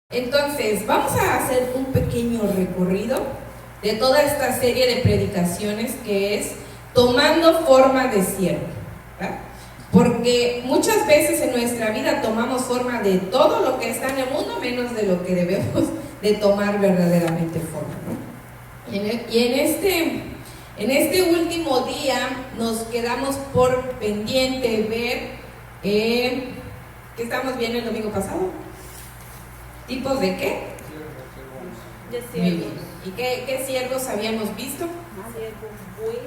Entonces, vamos a hacer un pequeño recorrido de toda esta serie de predicaciones que es tomando forma de siervo, ¿verdad? Porque muchas veces en nuestra vida tomamos forma de todo lo que está en el mundo, menos de lo que debemos de tomar verdaderamente forma, ¿no? Y en este último día nos quedamos por pendiente ver ¿qué estamos viendo el domingo pasado? ¿Tipos de qué? De siervos. ¿Y qué siervos habíamos visto? Siervo bueno,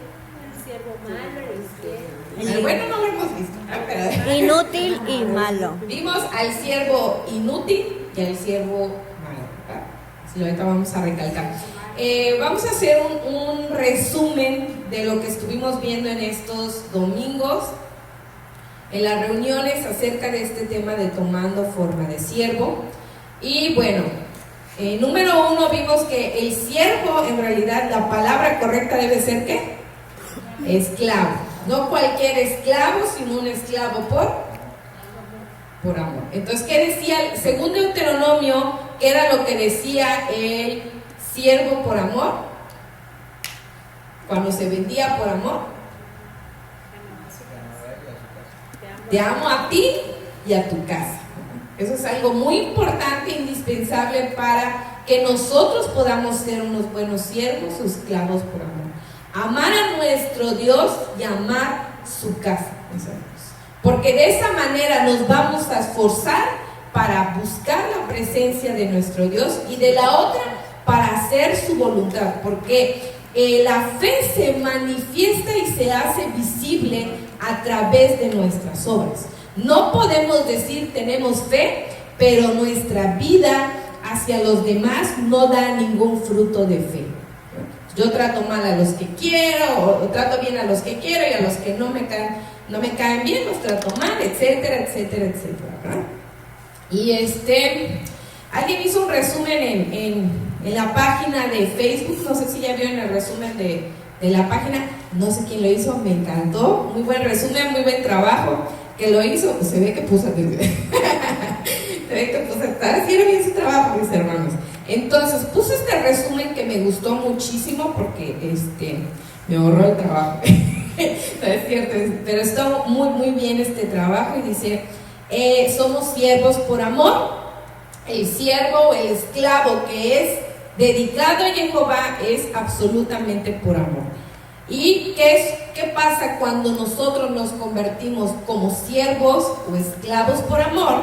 el siervo malo, el siervo. El bueno no lo hemos visto, pero Inútil y malo. vimos al siervo inútil y al siervo malo, ¿verdad? Así ahorita vamos a recalcar. Vamos a hacer un resumen de lo que estuvimos viendo en estos domingos, en las reuniones acerca de este tema de tomando forma de siervo. Y bueno, número 1 vimos que el siervo, en realidad la palabra correcta debe ser ¿qué? Esclavo. No cualquier esclavo, sino un esclavo por amor. Entonces, ¿qué decía? Según Deuteronomio, ¿qué era lo que decía el siervo por amor? Cuando se vendía por amor. Te amo a ti y a tu casa. Eso es algo muy importante, indispensable para que nosotros podamos ser unos buenos siervos o esclavos por amor. Amar a nuestro Dios y amar su casa, mis hermanos. Porque de esa manera nos vamos a esforzar para buscar la presencia de nuestro Dios y de la otra para hacer su voluntad. Porque la fe se manifiesta y se hace visible a través de nuestras obras. No podemos decir tenemos fe, pero nuestra vida hacia los demás no da ningún fruto de fe. Yo trato mal a los que quiero, o trato bien a los que quiero, y a los que no me caen bien los trato mal, etcétera, etcétera, etcétera, ¿verdad? Y alguien hizo un resumen en la página de Facebook, no sé si ya vieron el resumen de la página, no sé quién lo hizo, me encantó, muy buen resumen, muy buen trabajo. Que lo hizo, pues se ve que puso atención. Se ve que puso, está haciendo bien su trabajo, mis hermanos. Entonces, puse este resumen que me gustó muchísimo porque me ahorró el trabajo. No es cierto, pero está muy, muy bien este trabajo y dice, somos siervos por amor. El siervo o el esclavo que es dedicado a Jehová es absolutamente por amor. ¿Y qué pasa cuando nosotros nos convertimos como siervos o esclavos por amor?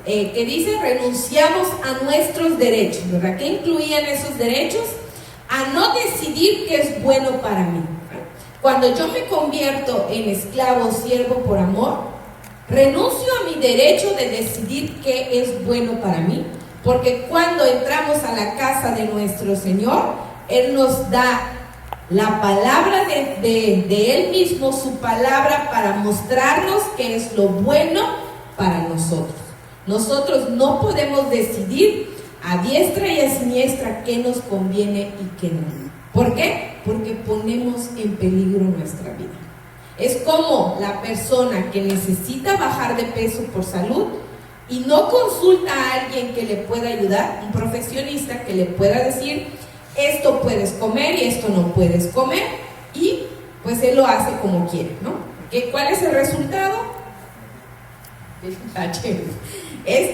Que dice, renunciamos a nuestros derechos, ¿verdad? ¿Qué incluían esos derechos? A no decidir qué es bueno para mí. Cuando yo me convierto en esclavo o siervo por amor, renuncio a mi derecho de decidir qué es bueno para mí, porque cuando entramos a la casa de nuestro Señor, Él nos da la palabra de Él mismo, su palabra para mostrarnos qué es lo bueno para nosotros. Nosotros no podemos decidir a diestra y a siniestra qué nos conviene y qué no. ¿Por qué? Porque ponemos en peligro nuestra vida. Es como la persona que necesita bajar de peso por salud y no consulta a alguien que le pueda ayudar, un profesionista que le pueda decir esto puedes comer y esto no puedes comer, y pues él lo hace como quiere, ¿no? ¿Cuál es el resultado? Es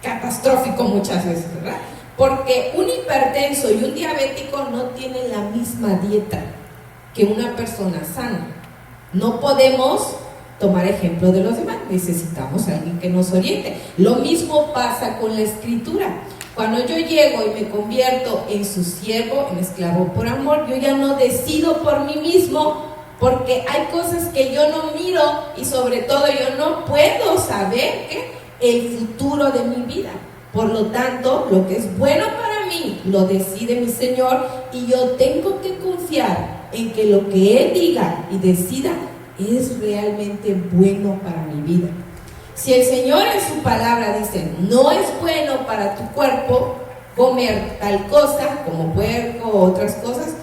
catastrófico muchas veces, ¿verdad? Porque un hipertenso y un diabético no tienen la misma dieta que una persona sana. No podemos tomar ejemplo de los demás, necesitamos a alguien que nos oriente. Lo mismo pasa con la escritura. Cuando yo llego y me convierto en su siervo, en esclavo por amor, yo ya no decido por mí mismo, porque hay cosas que yo no miro y sobre todo yo no puedo saber el futuro de mi vida. Por lo tanto, lo que es bueno para mí lo decide mi Señor y yo tengo que confiar en que lo que Él diga y decida es realmente bueno para mi vida. Si el Señor en su palabra dice, no es bueno para tu cuerpo comer tal cosa, como puerco o otras cosas,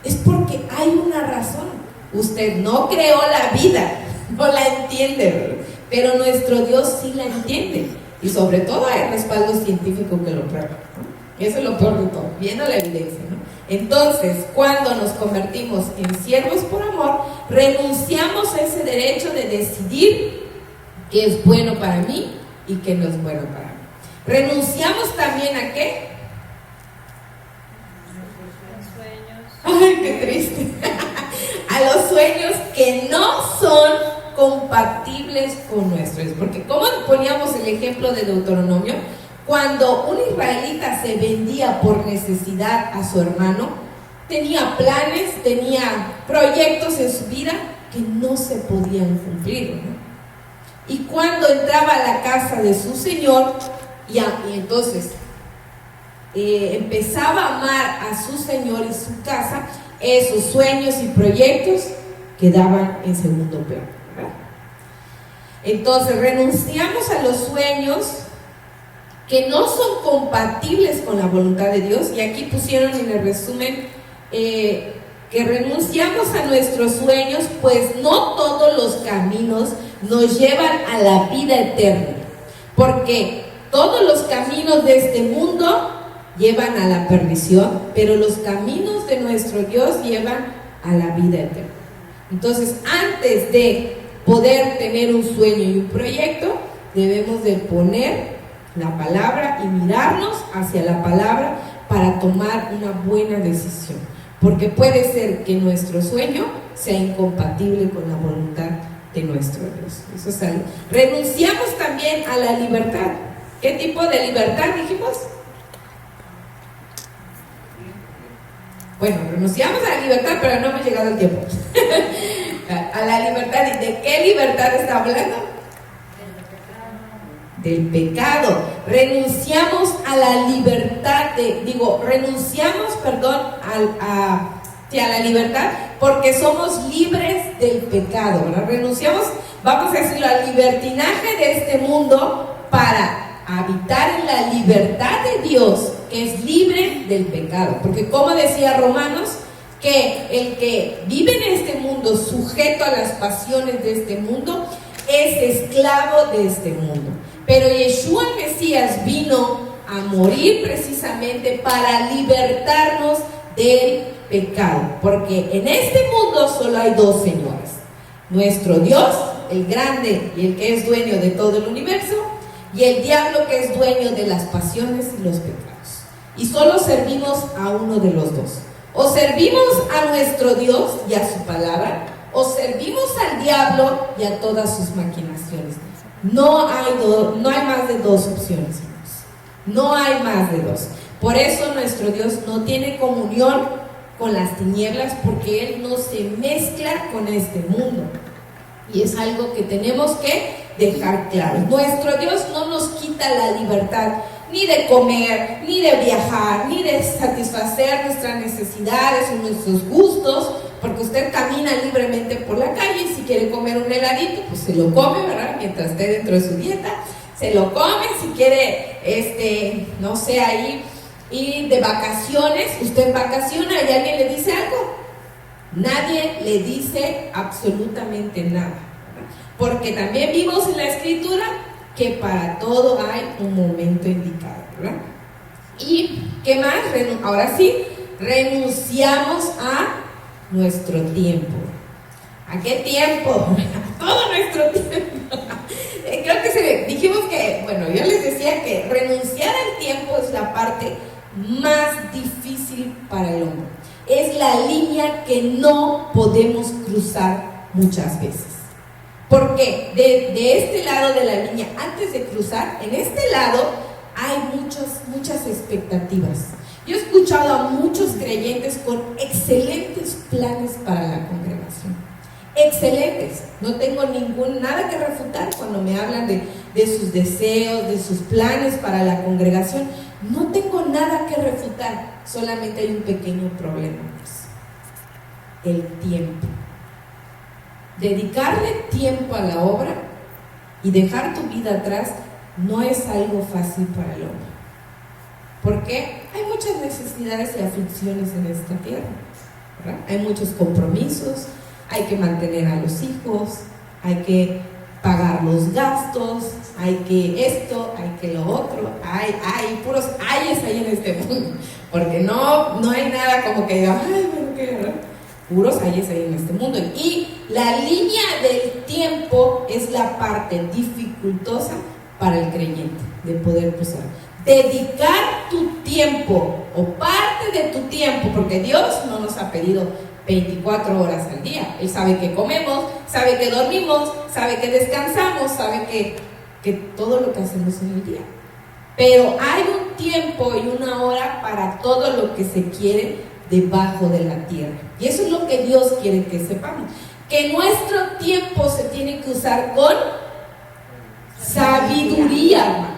es porque hay una razón. Usted no creó la vida, no la entiende, pero nuestro Dios sí la entiende. Y sobre todo hay respaldo científico que lo prueba, ¿no? Eso es lo peor de todo, viendo la evidencia, ¿no? Entonces, cuando nos convertimos en siervos por amor, renunciamos a ese derecho de decidir qué es bueno para mí y qué no es bueno para mí. Renunciamos también ¿a qué? Ay, qué triste. A los sueños que no son compatibles con nuestros. Porque como poníamos el ejemplo de Deuteronomio, cuando un israelita se vendía por necesidad a su hermano, tenía planes, tenía proyectos en su vida que no se podían cumplir, ¿no? Y cuando entraba a la casa de su señor, y entonces empezaba a amar a su señor y su casa, esos sueños y proyectos quedaban en segundo plano, ¿verdad? Entonces renunciamos a los sueños que no son compatibles con la voluntad de Dios, y aquí pusieron en el resumen que renunciamos a nuestros sueños, pues no todos los caminos nos llevan a la vida eterna, porque todos los caminos de este mundo llevan a la perdición, pero los caminos de nuestro Dios llevan a la vida eterna. Entonces, antes de poder tener un sueño y un proyecto, debemos de poner la palabra y mirarnos hacia la palabra para tomar una buena decisión, porque puede ser que nuestro sueño sea incompatible con la voluntad de nuestro Dios. Eso es algo. Renunciamos también a la libertad. ¿Qué tipo de libertad dijimos? Bueno, renunciamos a la libertad, pero no hemos llegado al tiempo. A la libertad. ¿Y de qué libertad está hablando? Del pecado. Renunciamos a la libertad renunciamos, a la libertad, porque somos libres del pecado, ¿verdad? Renunciamos, vamos a decirlo, al libertinaje de este mundo para habitar en la libertad de Dios, que es libre del pecado. Porque como decía Romanos, que el que vive en este mundo sujeto a las pasiones de este mundo es esclavo de este mundo. Pero Yeshua el Mesías vino a morir precisamente para libertarnos del pecado, porque en este mundo solo hay dos señores: nuestro Dios, el grande y el que es dueño de todo el universo, y el diablo, que es dueño de las pasiones y los pecados. Y solo servimos a uno de los dos. O servimos a nuestro Dios y a su palabra, o servimos al diablo y a todas sus maquinaciones. No hay más de dos opciones, hermanos. No hay más de dos. Por eso nuestro Dios no tiene comunión con las tinieblas, porque Él no se mezcla con este mundo. Y es algo que tenemos que dejar claro. Nuestro Dios no nos quita la libertad ni de comer, ni de viajar, ni de satisfacer nuestras necesidades o nuestros gustos, porque usted camina libremente por la calle y si quiere comer un heladito, pues se lo come, ¿verdad? Mientras esté dentro de su dieta, se lo come. Si quiere, no sé, ahí ir de vacaciones, usted vacaciona y alguien le dice algo. Nadie le dice absolutamente nada, ¿verdad? Porque también vimos en la Escritura que para todo hay un momento indicado, ¿verdad? ¿Y qué más? Ahora sí, renunciamos a nuestro tiempo. ¿A qué tiempo? A todo nuestro tiempo. Creo que dijimos que, yo les decía que renunciar al tiempo es la parte más difícil para el hombre. Es la línea que no podemos cruzar muchas veces. Porque de este lado de la línea, antes de cruzar, en este lado hay muchas expectativas. Yo he escuchado a muchos creyentes con excelentes planes para la congregación. Excelentes. No tengo nada que refutar cuando me hablan de sus deseos, de sus planes para la congregación. No tengo nada que refutar. Solamente hay un pequeño problema: el tiempo. Dedicarle tiempo a la obra y dejar tu vida atrás no es algo fácil para el hombre, porque hay muchas necesidades y aflicciones en esta tierra, ¿verdad? Hay muchos compromisos, hay que mantener a los hijos, hay que pagar los gastos, hay que esto, hay que lo otro, hay puros ayes ahí en este mundo, porque no hay nada como que diga, ay, bueno, qué verdad, puros ayes ahí en este mundo. Y la línea del tiempo es la parte dificultosa para el creyente de poder pasar. Dedicar tu tiempo o parte de tu tiempo, porque Dios no nos ha pedido 24 horas al día. Él sabe que comemos, sabe que dormimos, sabe que descansamos, sabe que todo lo que hacemos en el día. Pero hay un tiempo y una hora para todo lo que se quiere debajo de la tierra. Y eso es lo que Dios quiere que sepamos. Que nuestro tiempo se tiene que usar con sabiduría, hermanos.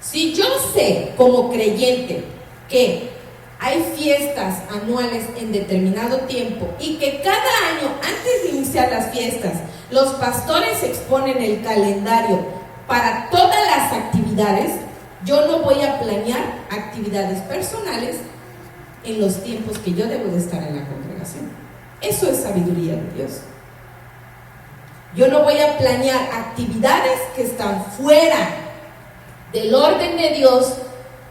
Si yo sé como creyente que hay fiestas anuales en determinado tiempo y que cada año, antes de iniciar las fiestas, los pastores exponen el calendario para todas las actividades, yo no voy a planear actividades personales en los tiempos que yo debo de estar en la congregación. Eso es sabiduría de Dios. Yo no voy a planear actividades que están fuera del orden de Dios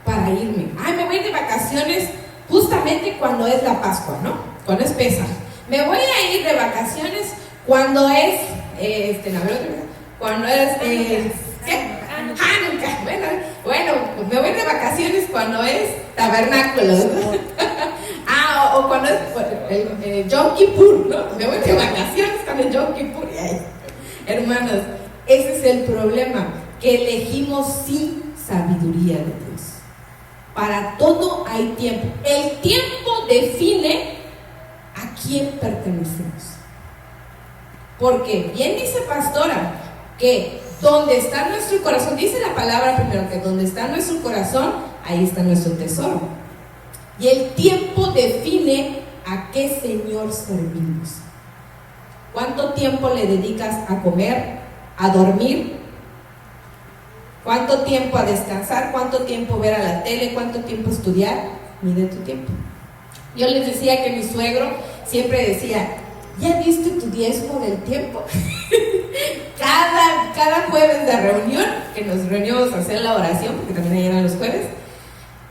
para irme. Ay, me voy de vacaciones justamente cuando es la Pascua, ¿no? Cuando es Pesaj. Me voy a ir de vacaciones cuando es, cuando es, ¿qué? Hanukkah. Bueno, me voy de vacaciones cuando es tabernáculo, ¿no? O cuando es Yom Kippur, ¿no? Me voy de vacaciones cuando es Yom Kippur. Ay, hermanos, ese es el problema, que elegimos sin sabiduría de Dios. Para todo hay tiempo. El tiempo define a quién pertenecemos. Porque bien dice pastora que donde está nuestro corazón, dice la palabra primero que donde está nuestro corazón, ahí está nuestro tesoro. Y el tiempo define a qué Señor servimos. ¿Cuánto tiempo le dedicas a comer, a dormir? ¿Cuánto tiempo a descansar? ¿Cuánto tiempo ver a la tele? ¿Cuánto tiempo estudiar? Mide tu tiempo. Yo les decía que mi suegro siempre decía, ¿ya diste tu diezmo del tiempo? cada jueves de reunión, que nos reunimos a hacer la oración, porque también ahí eran los jueves,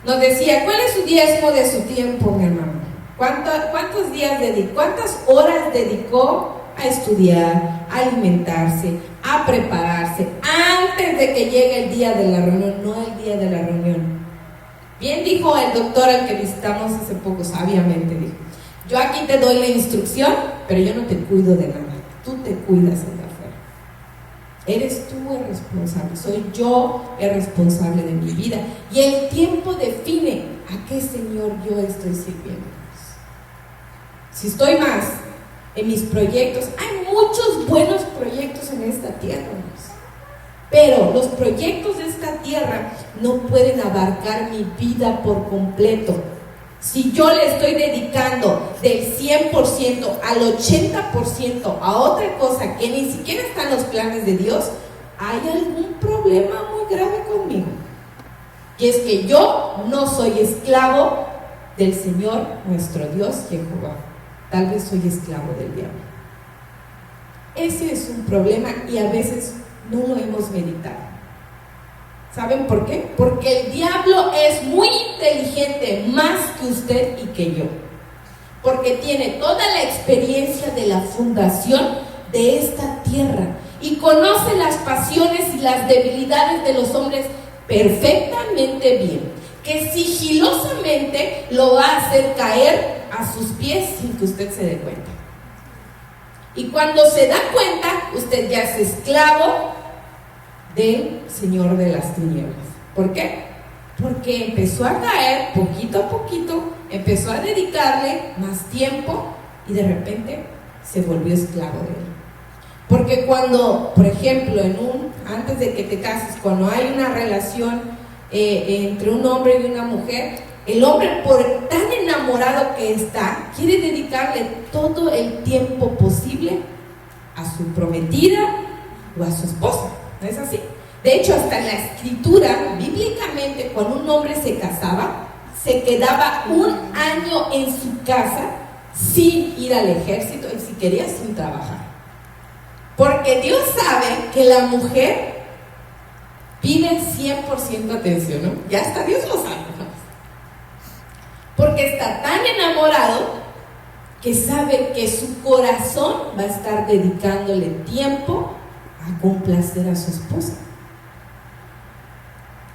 nos decía, ¿cuál es su diezmo de su tiempo, mi hermano? ¿Cuántos días dedicó? ¿Cuántas horas dedicó a estudiar, a alimentarse, a prepararse antes de que llegue el día de la reunión, no el día de la reunión? Bien dijo el doctor al que visitamos hace poco, sabiamente dijo, yo aquí te doy la instrucción, pero yo no te cuido de nada, tú te cuidas en la afuera. Eres tú el responsable, soy yo el responsable de mi vida. Y el tiempo define a qué Señor yo estoy sirviendo. Si estoy más en mis proyectos, hay muchos buenos proyectos en esta tierra, pero los proyectos de esta tierra no pueden abarcar mi vida por completo. Si yo le estoy dedicando del 100% al 80% a otra cosa que ni siquiera está en los planes de Dios, hay algún problema muy grave conmigo. Y es que yo no soy esclavo del Señor nuestro Dios Jehová. Tal vez soy esclavo del diablo. Ese es un problema y a veces no lo hemos meditado. ¿Saben por qué? Porque el diablo es muy inteligente, más que usted y que yo. Porque tiene toda la experiencia de la fundación de esta tierra y conoce las pasiones y las debilidades de los hombres perfectamente bien, que sigilosamente lo va a hacer caer a sus pies sin que usted se dé cuenta. Y cuando se da cuenta, usted ya es esclavo del Señor de las tinieblas. ¿Por qué? Porque empezó a caer poquito a poquito, empezó a dedicarle más tiempo y de repente se volvió esclavo de él. Porque cuando, por ejemplo, antes de que te cases, cuando hay una relación entre un hombre y una mujer, el hombre, por tan enamorado que está, quiere dedicarle todo el tiempo posible a su prometida o a su esposa. ¿No es así? De hecho, hasta en la escritura, bíblicamente, cuando un hombre se casaba, se quedaba 1 año en su casa sin ir al ejército y si quería sin trabajar. Porque Dios sabe que la mujer pide 100% atención, ¿no? Ya hasta Dios lo sabe, ¿no? Porque está tan enamorado que sabe que su corazón va a estar dedicándole tiempo a complacer a su esposa.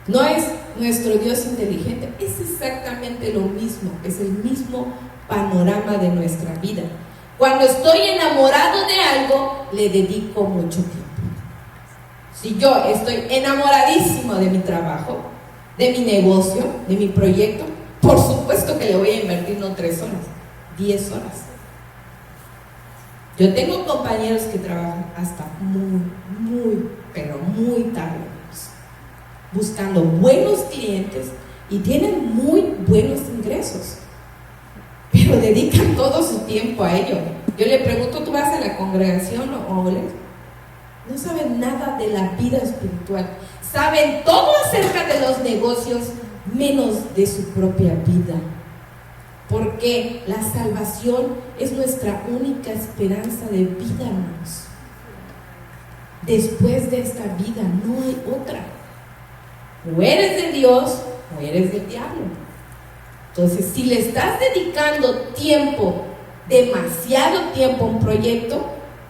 No es nuestro Dios inteligente, es exactamente lo mismo, es el mismo panorama de nuestra vida. Cuando estoy enamorado de algo, le dedico mucho tiempo. Si yo estoy enamoradísimo de mi trabajo, de mi negocio, de mi proyecto, por supuesto que le voy a invertir no 3 horas, 10 horas. Yo tengo compañeros que trabajan hasta pero muy tarde, buscando buenos clientes y tienen muy buenos ingresos, pero dedican todo su tiempo a ello. Yo le pregunto, ¿tú vas a la congregación o no saben nada de la vida espiritual? Saben todo acerca de los negocios, menos de su propia vida. Porque la salvación es nuestra única esperanza de vida, hermanos. Después de esta vida no hay otra. O eres de Dios o eres del diablo. Entonces, si le estás dedicando tiempo, demasiado tiempo a un proyecto,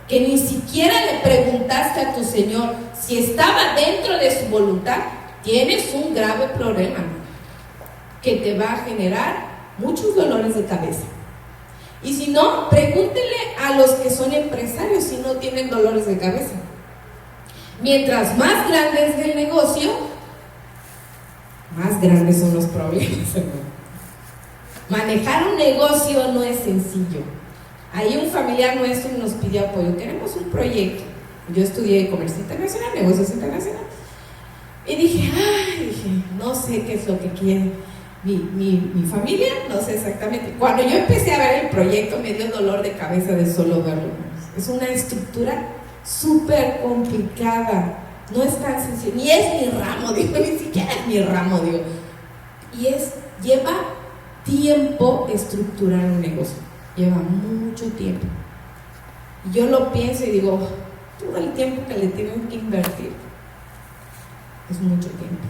que ni siquiera le preguntaste a tu Señor si estaba dentro de su voluntad, tienes un grave problema, que te va a generar muchos dolores de cabeza. Y si no, pregúntele a los que son empresarios si no tienen dolores de cabeza. Mientras más grande es el negocio, más grandes son los problemas, hermano. Manejar un negocio no es sencillo. Ahí un familiar nuestro nos pidió apoyo. Queremos un proyecto. Yo estudié comercio internacional, negocios internacionales. Y dije, no sé qué es lo que quiere mi familia, no sé exactamente. Cuando yo empecé a ver el proyecto, me dio dolor de cabeza de solo verlo. Es una estructura súper complicada. No es tan sencillo. Ni es mi ramo, digo, ni siquiera es mi ramo, digo. Y lleva tiempo estructurar un negocio. Lleva mucho tiempo. Y yo lo pienso y digo, todo el tiempo que le tienen que invertir es mucho tiempo.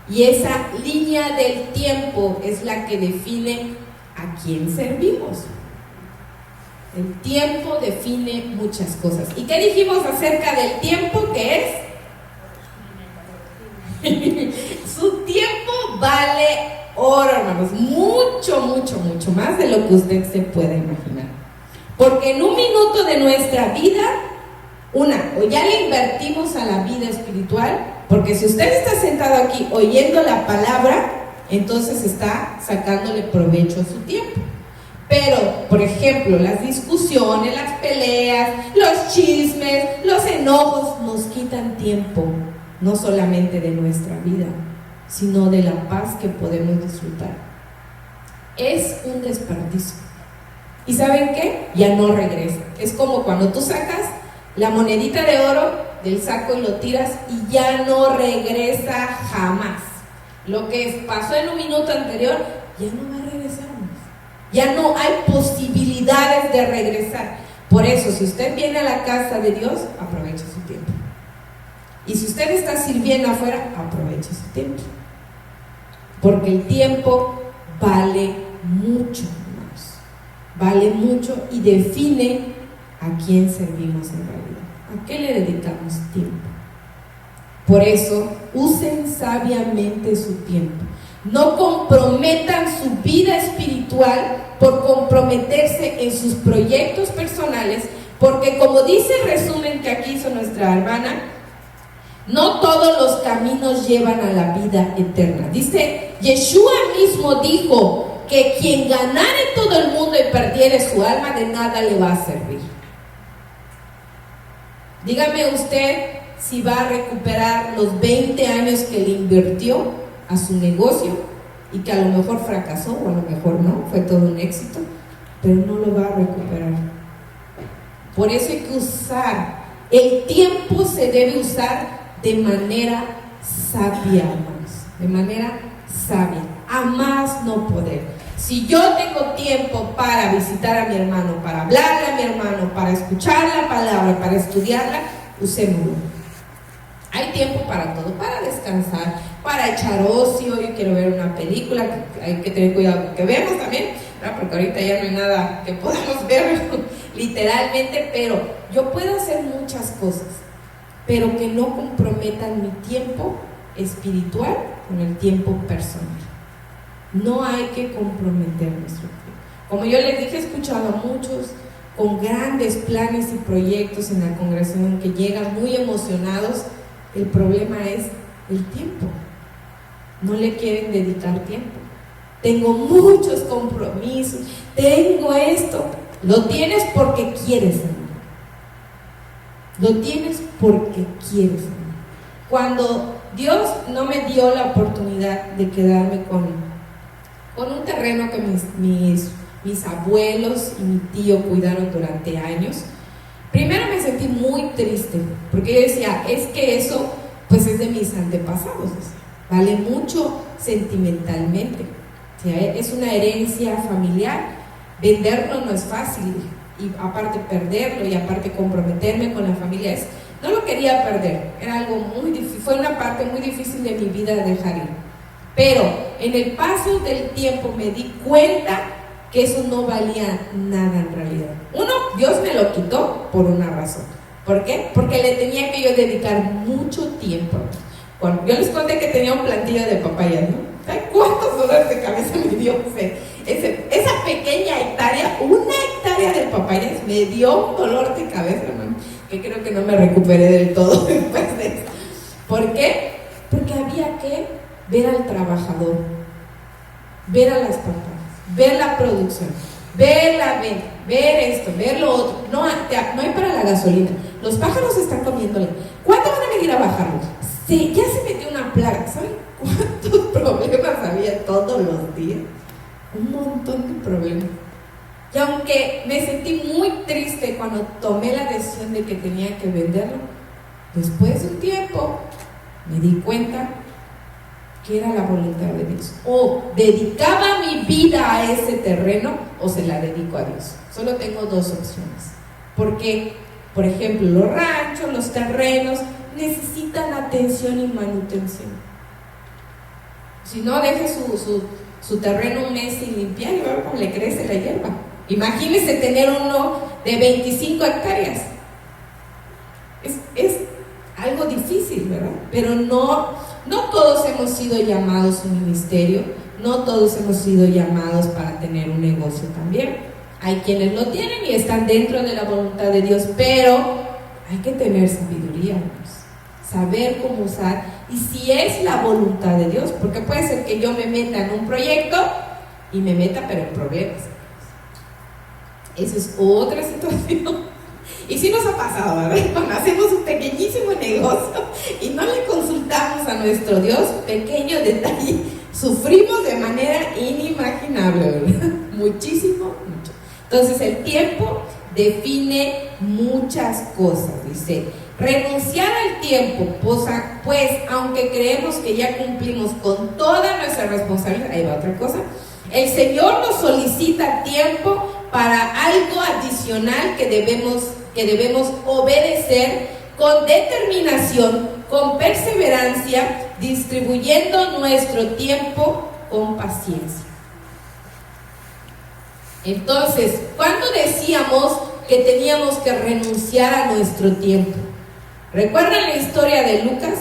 Y esa línea del tiempo es la que define a quién servimos. El tiempo define muchas cosas. ¿Y qué dijimos acerca del tiempo? ¿Qué es? Su tiempo vale oro, hermanos. Mucho, mucho, mucho más de lo que usted se pueda imaginar. Porque en un minuto de nuestra vida, o ya le invertimos a la vida espiritual, porque si usted está sentado aquí oyendo la palabra, entonces está sacándole provecho a su tiempo. Pero, por ejemplo, las discusiones, las peleas, los chismes, los enojos nos quitan tiempo, no solamente de nuestra vida, sino de la paz que podemos disfrutar. Es un desperdicio. ¿Y saben qué? Ya no regresa. Es como cuando tú sacas la monedita de oro del saco y lo tiras y ya no regresa jamás. Lo que pasó en un minuto anterior ya no va a regresar más. Ya no hay posibilidades de regresar. Por eso, si usted viene a la casa de Dios, aproveche su tiempo. Y si usted está sirviendo afuera, aproveche su tiempo. Porque el tiempo vale mucho más. Vale mucho y define a quién servimos en realidad. ¿A qué le dedicamos tiempo? Por eso, usen sabiamente su tiempo. No comprometan su vida espiritual por comprometerse en sus proyectos personales, porque como dice el resumen que aquí hizo nuestra hermana, no todos los caminos llevan a la vida eterna. Dice, Yeshua mismo dijo que quien ganare todo el mundo y perdiere su alma, de nada le va a servir. Dígame usted si va a recuperar los 20 años que le invirtió a su negocio y que a lo mejor fracasó o a lo mejor no, fue todo un éxito, pero no lo va a recuperar. Por eso hay que usar, el tiempo se debe usar de manera sabia, hermanos, de manera sabia, a más no poder. Si yo tengo tiempo para visitar a mi hermano, para hablarle a mi hermano, para escuchar la palabra, para estudiarla, usémoslo. Hay tiempo para todo, para descansar, para echar ocio. Yo quiero ver una película, que hay que tener cuidado con que vemos también, ¿verdad? Porque ahorita ya no hay nada que podamos ver literalmente, pero yo puedo hacer muchas cosas, pero que no comprometan mi tiempo espiritual con el tiempo personal. No hay que comprometer nuestro tiempo. Como yo les dije, he escuchado a muchos con grandes planes y proyectos en la congregación que llegan muy emocionados. El problema es el tiempo. No le quieren dedicar tiempo. Tengo muchos compromisos, tengo esto. Lo tienes porque quieres, hermano. Lo tienes porque quieres, hermano. Cuando Dios no me dio la oportunidad de quedarme con un terreno que mis abuelos y mi tío cuidaron durante años, primero me sentí muy triste, porque yo decía, es que eso pues es de mis antepasados, vale mucho sentimentalmente, o sea, es una herencia familiar. Venderlo no es fácil, y aparte perderlo, y aparte comprometerme con la familia, no lo quería perder, era algo muy difícil, fue una parte muy difícil de mi vida de dejar ir. Pero en el paso del tiempo me di cuenta que eso no valía nada en realidad. Uno, Dios me lo quitó por una razón. ¿Por qué? Porque le tenía que yo dedicar mucho tiempo. Bueno, yo les conté que tenía un plantillo de papayas, ¿no? ¿Saben cuántos dolores de cabeza me dio? Esa pequeña hectárea, una hectárea de papayas, me dio un dolor de cabeza, hermano, que creo que no me recuperé del todo después de eso. ¿Por qué? Porque había que ver al trabajador, ver a las papas, ver la producción, ver la venta, ver esto, ver lo otro. No hay para la gasolina. Los pájaros están comiéndole. ¿Cuándo van a venir a bajarlo? Sí, ya se metió una plaga. ¿Saben cuántos problemas había todos los días? Un montón de problemas. Y aunque me sentí muy triste cuando tomé la decisión de que tenía que venderlo, después de un tiempo me di cuenta que era la voluntad de Dios. O dedicaba mi vida a ese terreno o se la dedico a Dios. Solo tengo dos opciones. Porque, por ejemplo, los ranchos, los terrenos necesitan atención y manutención. Si no, deje su terreno un mes sin limpiar y ver cómo le crece la hierba. Imagínese tener uno de 25 hectáreas. Es algo difícil, ¿verdad? Pero no todos hemos sido llamados a un ministerio, no todos hemos sido llamados para tener un negocio también. Hay quienes lo tienen y están dentro de la voluntad de Dios, pero hay que tener sabiduría, hermanos, saber cómo usar, y si es la voluntad de Dios, porque puede ser que yo me meta en un proyecto y me meta pero en problemas. Esa es otra situación. Y sí nos ha pasado, ¿verdad? Cuando hacemos un pequeñísimo negocio y no le consultamos a nuestro Dios, pequeño detalle, sufrimos de manera inimaginable, ¿verdad? Muchísimo, mucho. Entonces el tiempo define muchas cosas, dice. Renunciar al tiempo, pues aunque creemos que ya cumplimos con toda nuestra responsabilidad, ahí va otra cosa, el Señor nos solicita tiempo para algo adicional que debemos obedecer con determinación, con perseverancia, distribuyendo nuestro tiempo con paciencia. Entonces, ¿cuándo decíamos que teníamos que renunciar a nuestro tiempo? ¿Recuerdan la historia de Lucas?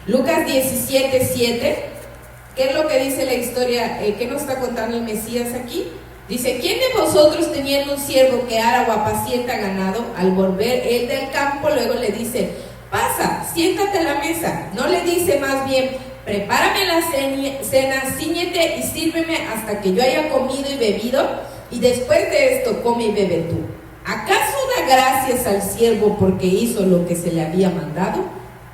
Lucas 17:7. ¿Qué es lo que dice la historia? ¿Qué nos está contando el Mesías aquí? Dice, ¿quién de vosotros teniendo un siervo que ara o apacienta ganado, al volver él del campo, luego le dice, pasa, siéntate a la mesa? No le dice más bien, prepárame la cena, cíñete y sírveme hasta que yo haya comido y bebido, y después de esto come y bebe tú. ¿Acaso da gracias al siervo porque hizo lo que se le había mandado?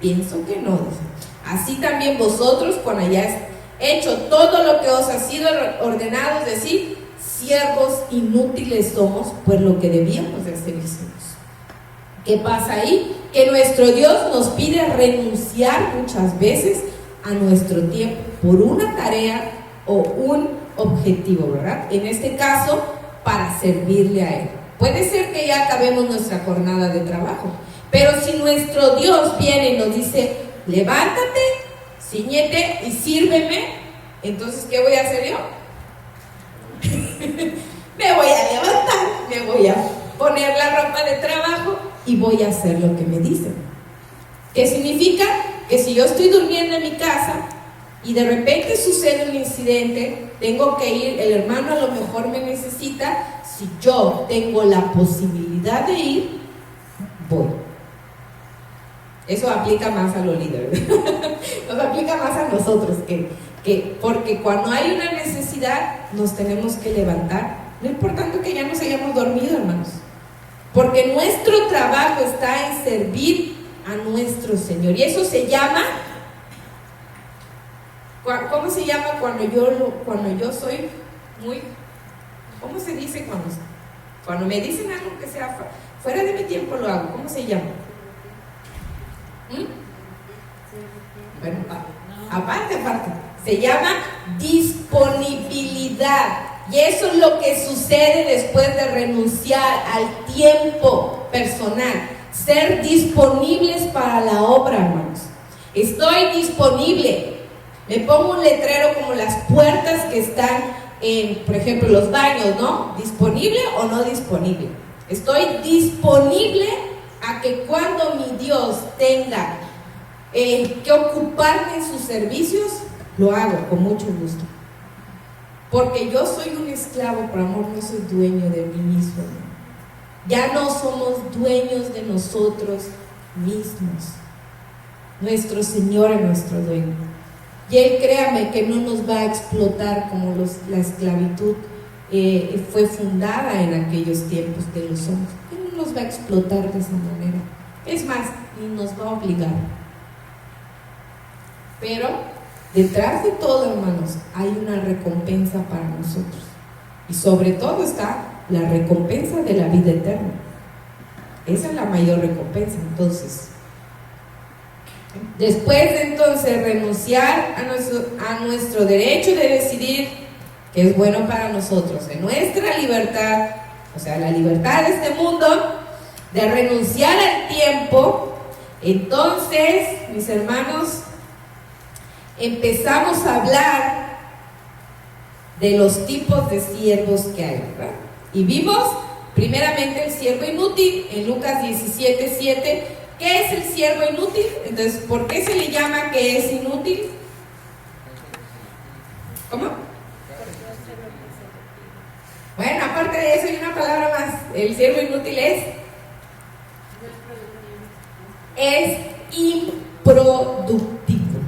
Pienso que no, dice. Así también vosotros, cuando hayáis hecho todo lo que os ha sido ordenado, es decir, siervos inútiles somos, pues lo que debíamos de hacer hicimos. ¿Qué pasa ahí? Que nuestro Dios nos pide renunciar muchas veces a nuestro tiempo por una tarea o un objetivo, ¿verdad? En este caso, para servirle a Él. Puede ser que ya acabemos nuestra jornada de trabajo, pero si nuestro Dios viene y nos dice, levántate, ciñete y sírveme, entonces, ¿qué voy a hacer yo? Me voy a levantar, me voy a poner la ropa de trabajo y voy a hacer lo que me dicen. ¿Qué significa? Que si yo estoy durmiendo en mi casa y de repente sucede un incidente, tengo que ir, el hermano a lo mejor me necesita, si yo tengo la posibilidad de ir, voy. Eso aplica más a los líderes, nos aplica más a nosotros, porque cuando hay una necesidad nos tenemos que levantar, no importando que ya nos hayamos dormido, hermanos, porque nuestro trabajo está en servir a nuestro Señor, y eso se llama, ¿cómo se llama cuando yo soy muy, ¿cómo se dice cuando me dicen algo que sea fuera de mi tiempo lo hago? ¿Cómo se llama? Bueno, aparte, se llama disponibilidad, y eso es lo que sucede después de renunciar al tiempo personal, ser disponibles para la obra, hermanos. Estoy disponible, me pongo un letrero como las puertas que están en, por ejemplo, los baños, ¿no? ¿Disponible o no disponible? Estoy disponible a que cuando mi Dios tenga que ocuparme en sus servicios, lo hago con mucho gusto. Porque yo soy un esclavo por amor, no soy dueño de mí mismo. Ya no somos dueños de nosotros mismos. Nuestro Señor es nuestro dueño. Y Él, créame, que no nos va a explotar como la esclavitud fue fundada en aquellos tiempos de los hombres. Él no nos va a explotar de esa manera. Es más, ni nos va a obligar. Pero detrás de todo, hermanos, hay una recompensa para nosotros. Y sobre todo está la recompensa de la vida eterna. Esa es la mayor recompensa. Entonces, después de entonces renunciar a nuestro derecho de decidir qué es bueno para nosotros, en nuestra libertad, o sea, la libertad de este mundo, de renunciar al tiempo, entonces, mis hermanos, empezamos a hablar de los tipos de siervos que hay, ¿verdad? Y vimos primeramente el siervo inútil en Lucas 17:7. ¿Qué es el siervo inútil? Entonces, ¿por qué se le llama que es inútil? ¿Cómo? Bueno, aparte de eso hay una palabra más. El siervo inútil es improductivo.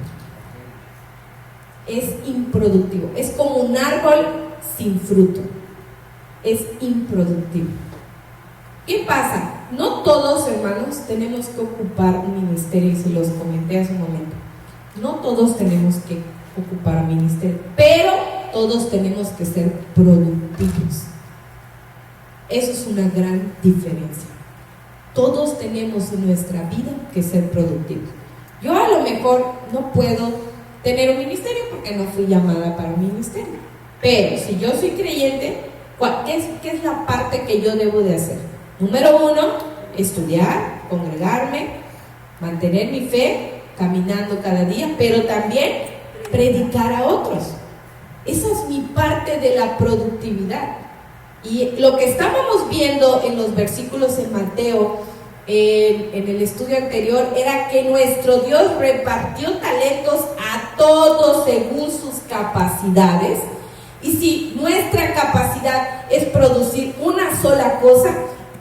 Es improductivo. Es como un árbol sin fruto. Es improductivo. ¿Qué pasa? No todos, hermanos, tenemos que ocupar un ministerio, y se los comenté hace un momento. No todos tenemos que ocupar un ministerio, pero todos tenemos que ser productivos. Eso es una gran diferencia. Todos tenemos en nuestra vida que ser productivos. Yo a lo mejor no puedo tener un ministerio porque no fui llamada para un ministerio, pero si yo soy creyente, ¿qué es la parte que yo debo de hacer? Número 1, estudiar, congregarme, mantener mi fe, caminando cada día, pero también predicar a otros. Esa es mi parte de la productividad. Y lo que estábamos viendo en los versículos en Mateo, en el estudio anterior, era que nuestro Dios repartió talentos a todos según sus capacidades. Y si nuestra capacidad es producir una sola cosa,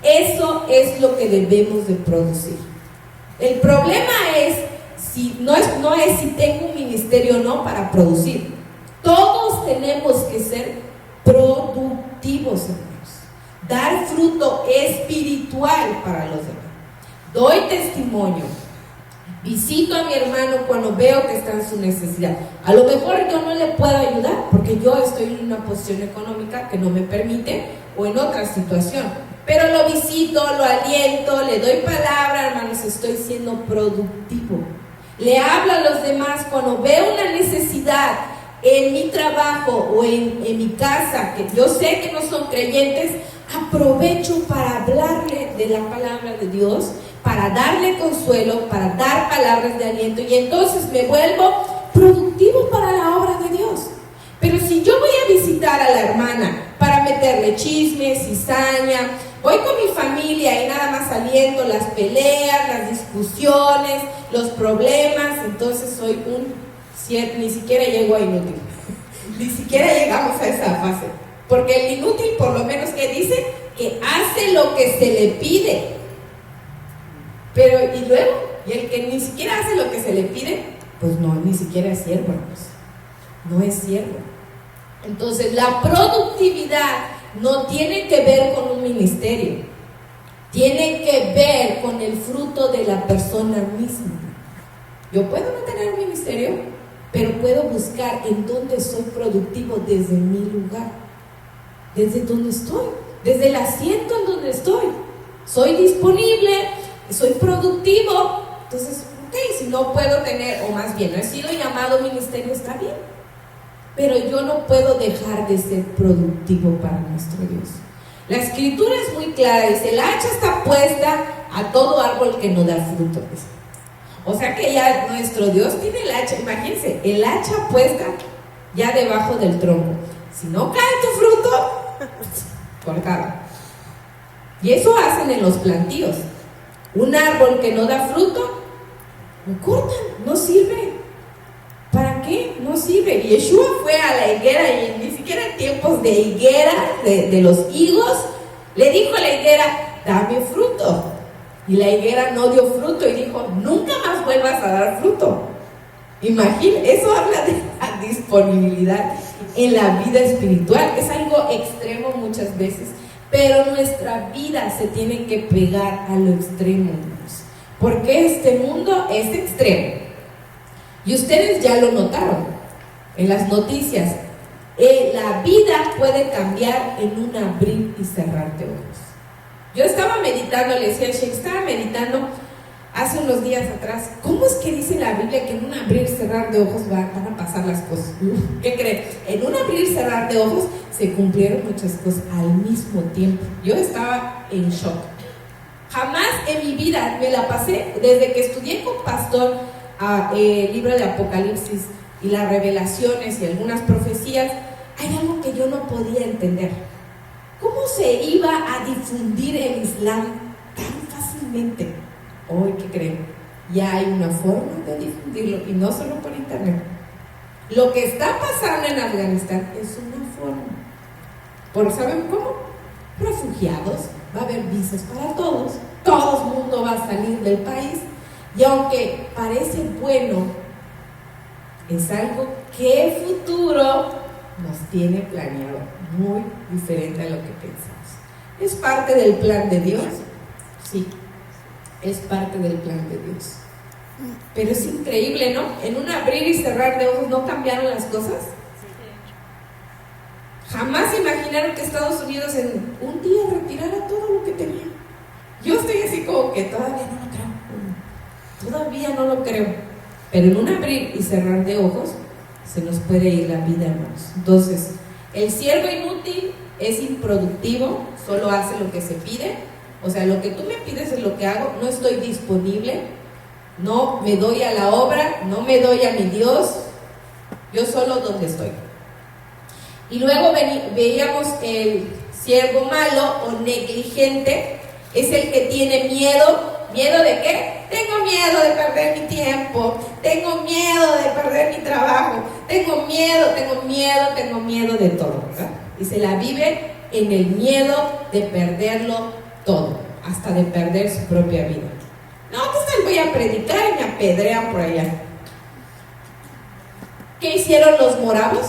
eso es lo que debemos de producir. El problema es no es si tengo un ministerio o no para producir. Todos tenemos que ser productivos, hermanos. Dar fruto espiritual para los demás. Doy testimonio. Visito a mi hermano cuando veo que está en su necesidad. A lo mejor yo no le puedo ayudar porque yo estoy en una posición económica que no me permite, o en otra situación. Pero lo visito, lo aliento, le doy palabra, hermanos, estoy siendo productivo. Le hablo a los demás cuando veo una necesidad en mi trabajo o en mi casa, que yo sé que no son creyentes. Aprovecho para hablarle de la palabra de Dios, para darle consuelo, para dar palabras de aliento, y entonces me vuelvo productivo para la obra de Dios. Pero si yo voy a visitar a la hermana para meterle chisme, cizaña, voy con mi familia y nada más saliendo las peleas, las discusiones, los problemas, entonces soy ni siquiera llego a inútil. Ni siquiera llegamos a esa fase. Porque el inútil, por lo menos, que dice que hace lo que se le pide. Pero, ¿y luego? Y el que ni siquiera hace lo que se le pide, pues no, ni siquiera es siervo, hermanos. No es siervo. Entonces, la productividad no tiene que ver con un ministerio. Tiene que ver con el fruto de la persona misma. Yo puedo no tener un ministerio, pero puedo buscar en dónde soy productivo desde mi lugar. Desde donde estoy, desde el asiento en donde estoy. Soy disponible, soy productivo. Entonces, ok, si no puedo tener, o más bien, no he sido llamado ministerio, está bien. Pero yo no puedo dejar de ser productivo para nuestro Dios. La escritura es muy clara, dice, el hacha está puesta a todo árbol que no da fruto. O sea que ya nuestro Dios tiene el hacha, imagínense, el hacha puesta ya debajo del tronco. Si no cae tu fruto, cortado. Y eso hacen en los plantíos. Un árbol que no da fruto, lo cortan, no sirve. ¿Para qué? No sirve. Y Yeshua fue a la higuera, y ni siquiera en tiempos de higuera, de los higos, le dijo a la higuera, dame fruto. Y la higuera no dio fruto y dijo, nunca más vuelvas a dar fruto. Imagínate, eso habla de la disponibilidad en la vida espiritual. Es algo extremo muchas veces, pero nuestra vida se tiene que pegar a lo extremo, porque este mundo es extremo. Y ustedes ya lo notaron en las noticias. La vida puede cambiar en un abrir y cerrar de ojos. Yo estaba meditando, le decía a Sheikh, estaba meditando hace unos días atrás, ¿cómo es que dice la Biblia que en un abrir y cerrar de ojos van a pasar las cosas? ¿Qué creen? En un abrir y cerrar de ojos se cumplieron muchas cosas al mismo tiempo. Yo estaba en shock. Jamás en mi vida me la pasé, desde que estudié con pastor el libro de Apocalipsis y las revelaciones y algunas profecías, hay algo que yo no podía entender. ¿Cómo se iba a difundir el Islam tan fácilmente? Hoy, ¿qué creen? Ya hay una forma de difundirlo, y no solo por internet. Lo que está pasando en Afganistán es una forma. ¿Saben cómo? Refugiados, va a haber visas para todos, todo el mundo va a salir del país, y aunque parece bueno, es algo que el futuro nos tiene planeado muy diferente a lo que pensamos. ¿Es parte del plan de Dios? Sí, es parte del plan de Dios. Pero es increíble, ¿no? En un abrir y cerrar de ojos no cambiaron las cosas. Jamás imaginaron que Estados Unidos en un día retirara todo lo que tenía. Yo estoy así como que todavía no lo creo. Todavía no lo creo. Pero en un abrir y cerrar de ojos se nos puede ir la vida, hermanos. Entonces, el siervo inútil es improductivo, solo hace lo que se pide. O sea, lo que tú me pides es lo que hago, no estoy disponible, no me doy a la obra, no me doy a mi Dios, yo solo donde estoy. Y luego veíamos el siervo malo o negligente, es el que tiene miedo. ¿Miedo de qué? Tengo miedo de perder mi tiempo, tengo miedo de perder mi trabajo, tengo miedo de todo, ¿verdad? Y se la vive en el miedo de perderlo todo, hasta de perder su propia vida. No, entonces voy a predicar y me apedrean por allá. ¿Qué hicieron los moravos?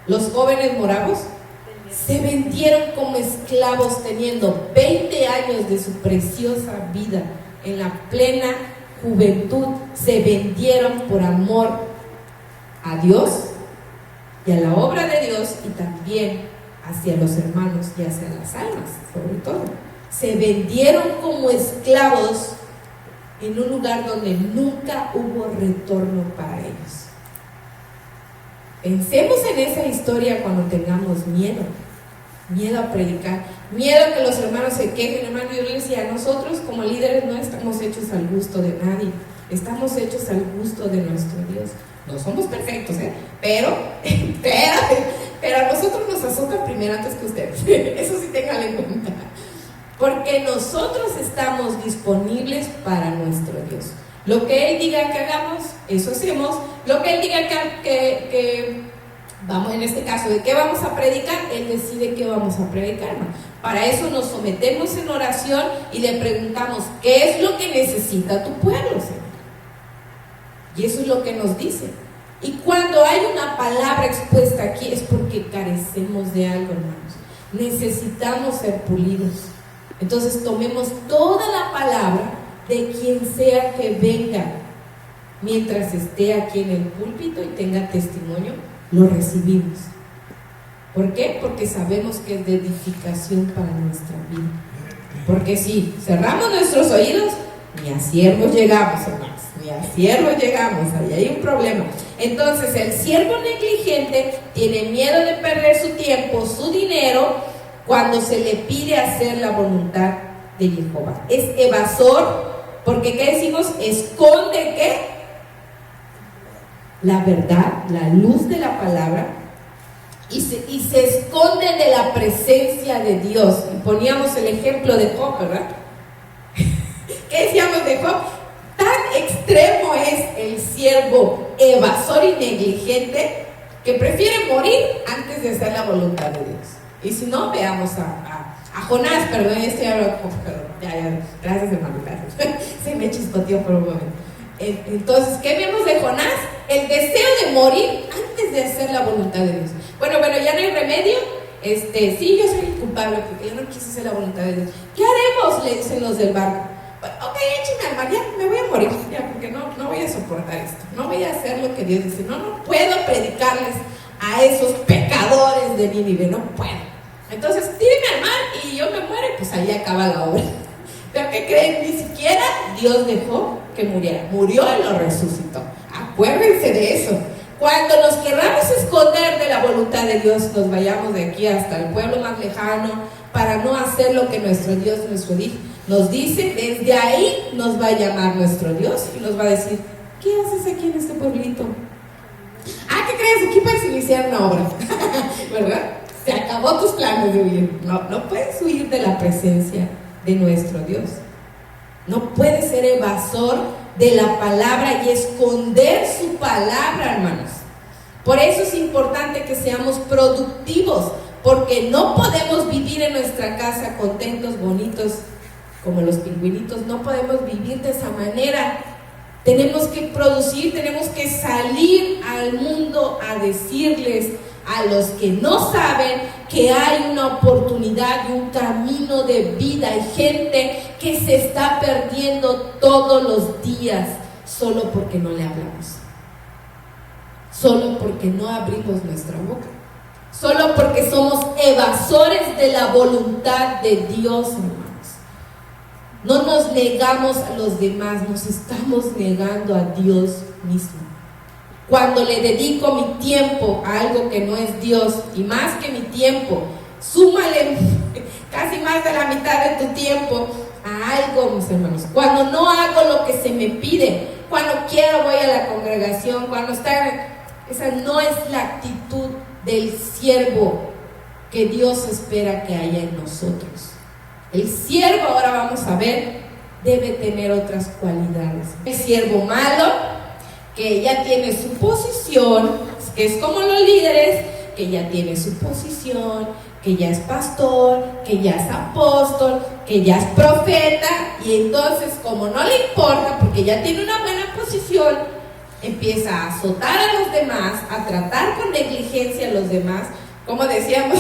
Los jóvenes moravos se vendieron como esclavos teniendo 20 años de su preciosa vida. En la plena juventud se vendieron por amor a Dios y a la obra de Dios, y también hacia los hermanos y hacia las almas, sobre todo. Se vendieron como esclavos en un lugar donde nunca hubo retorno para ellos. Pensemos en esa historia cuando tengamos miedo a predicar, miedo a que los hermanos se quejen. Hermano, yo le decía, nosotros como líderes no estamos hechos al gusto de nadie, estamos hechos al gusto de nuestro Dios. No somos perfectos, pero a nosotros nos azocan primero antes que ustedes. Eso sí, ténganlo en cuenta. Porque nosotros estamos disponibles para nuestro Dios. Lo que Él diga que hagamos, eso hacemos. Lo que Él diga que vamos, en este caso, ¿de qué vamos a predicar? Él decide qué vamos a predicar, ¿no? Para eso nos sometemos en oración y le preguntamos, ¿qué es lo que necesita tu pueblo, Señor? Y eso es lo que nos dice. Y cuando hay una palabra expuesta aquí es porque carecemos de algo, hermanos. Necesitamos ser pulidos. Entonces tomemos toda la palabra de quien sea que venga, mientras esté aquí en el púlpito y tenga testimonio, lo recibimos. ¿Por qué? Porque sabemos que es de edificación para nuestra vida. Porque si cerramos nuestros oídos, ni a siervos llegamos, hermanos, ni a siervos llegamos, ahí hay un problema. Entonces el siervo negligente tiene miedo de perder su tiempo, su dinero, cuando se le pide hacer la voluntad de Jehová. Es evasor, porque ¿qué decimos? Esconde ¿qué? La verdad, la luz de la palabra, y se esconde de la presencia de Dios. Y poníamos el ejemplo de Job, ¿verdad? ¿Qué decíamos de Job? Tan extremo es el siervo evasor y negligente que prefiere morir antes de hacer la voluntad de Dios. Y si no, veamos a Jonás, perdón, estoy hablando, ya, gracias hermano, gracias. Se me chispoteó por un momento. Entonces, ¿qué vemos de Jonás? El deseo de morir antes de hacer la voluntad de Dios. Bueno, ya no hay remedio. Sí, yo soy culpable porque yo no quise hacer la voluntad de Dios. ¿Qué haremos? Le dicen los del barco. Ok, échenme al mar, ya me voy a morir, ya, porque no voy a soportar esto. No voy a hacer lo que Dios dice. No puedo predicarles a esos pecadores de Nínive, no puedo. Entonces, tírenme al mar y yo me muero y pues ahí acaba la obra. Pero ¿qué creen? Ni siquiera Dios dejó que muriera. Murió y lo resucitó. Acuérdense de eso. Cuando nos querramos esconder de la voluntad de Dios, nos vayamos de aquí hasta el pueblo más lejano para no hacer lo que nuestro Dios nos dice. Desde ahí nos va a llamar nuestro Dios y nos va a decir, ¿qué haces aquí en este pueblito? ¿Qué crees? Aquí puedes iniciar una obra. ¿Verdad? Se acabó tus planes de huir. No puedes huir de la presencia de nuestro Dios. No puedes ser evasor de la palabra y esconder su palabra, hermanos. Por eso es importante que seamos productivos, porque no podemos vivir en nuestra casa contentos, bonitos, como los pingüinitos. No podemos vivir de esa manera. Tenemos que producir, tenemos que salir al mundo a decirles a los que no saben que hay una oportunidad y un camino de vida. Hay gente que se está perdiendo todos los días solo porque no le hablamos, solo porque no abrimos nuestra boca, solo porque somos evasores de la voluntad de Dios, hermanos. No nos negamos a los demás, nos estamos negando a Dios mismo. Cuando le dedico mi tiempo a algo que no es Dios, y más que mi tiempo, súmale casi más de la mitad de tu tiempo a algo, mis hermanos. Cuando no hago lo que se me pide, cuando quiero voy a la congregación, esa no es la actitud del siervo que Dios espera que haya en nosotros. El siervo, ahora vamos a ver, debe tener otras cualidades. El siervo malo, que ya tiene su posición, que es como los líderes, que ya tiene su posición, que ya es pastor, que ya es apóstol, que ya es profeta, y entonces como no le importa, porque ya tiene una buena posición, empieza a azotar a los demás, a tratar con negligencia a los demás, como decíamos,